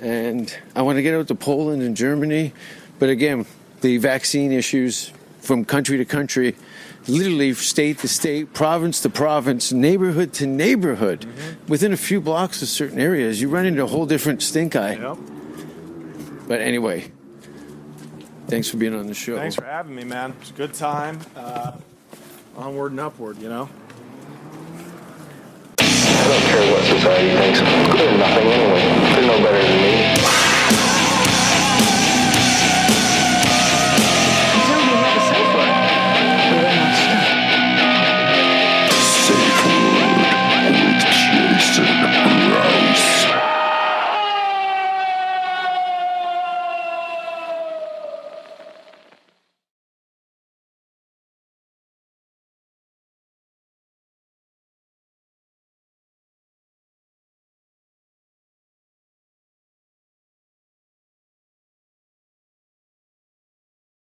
And I want to get out to Poland and Germany. But again, the vaccine issues from country to country, literally state to state, province to province, neighborhood to neighborhood, within a few blocks of certain areas, you run into a whole different stink eye. Yep. But anyway, thanks for being on the show. Thanks for having me, man. It's a good time. Onward and upward, I don't care what society thinks. They're nothing anyway. They're no better than me.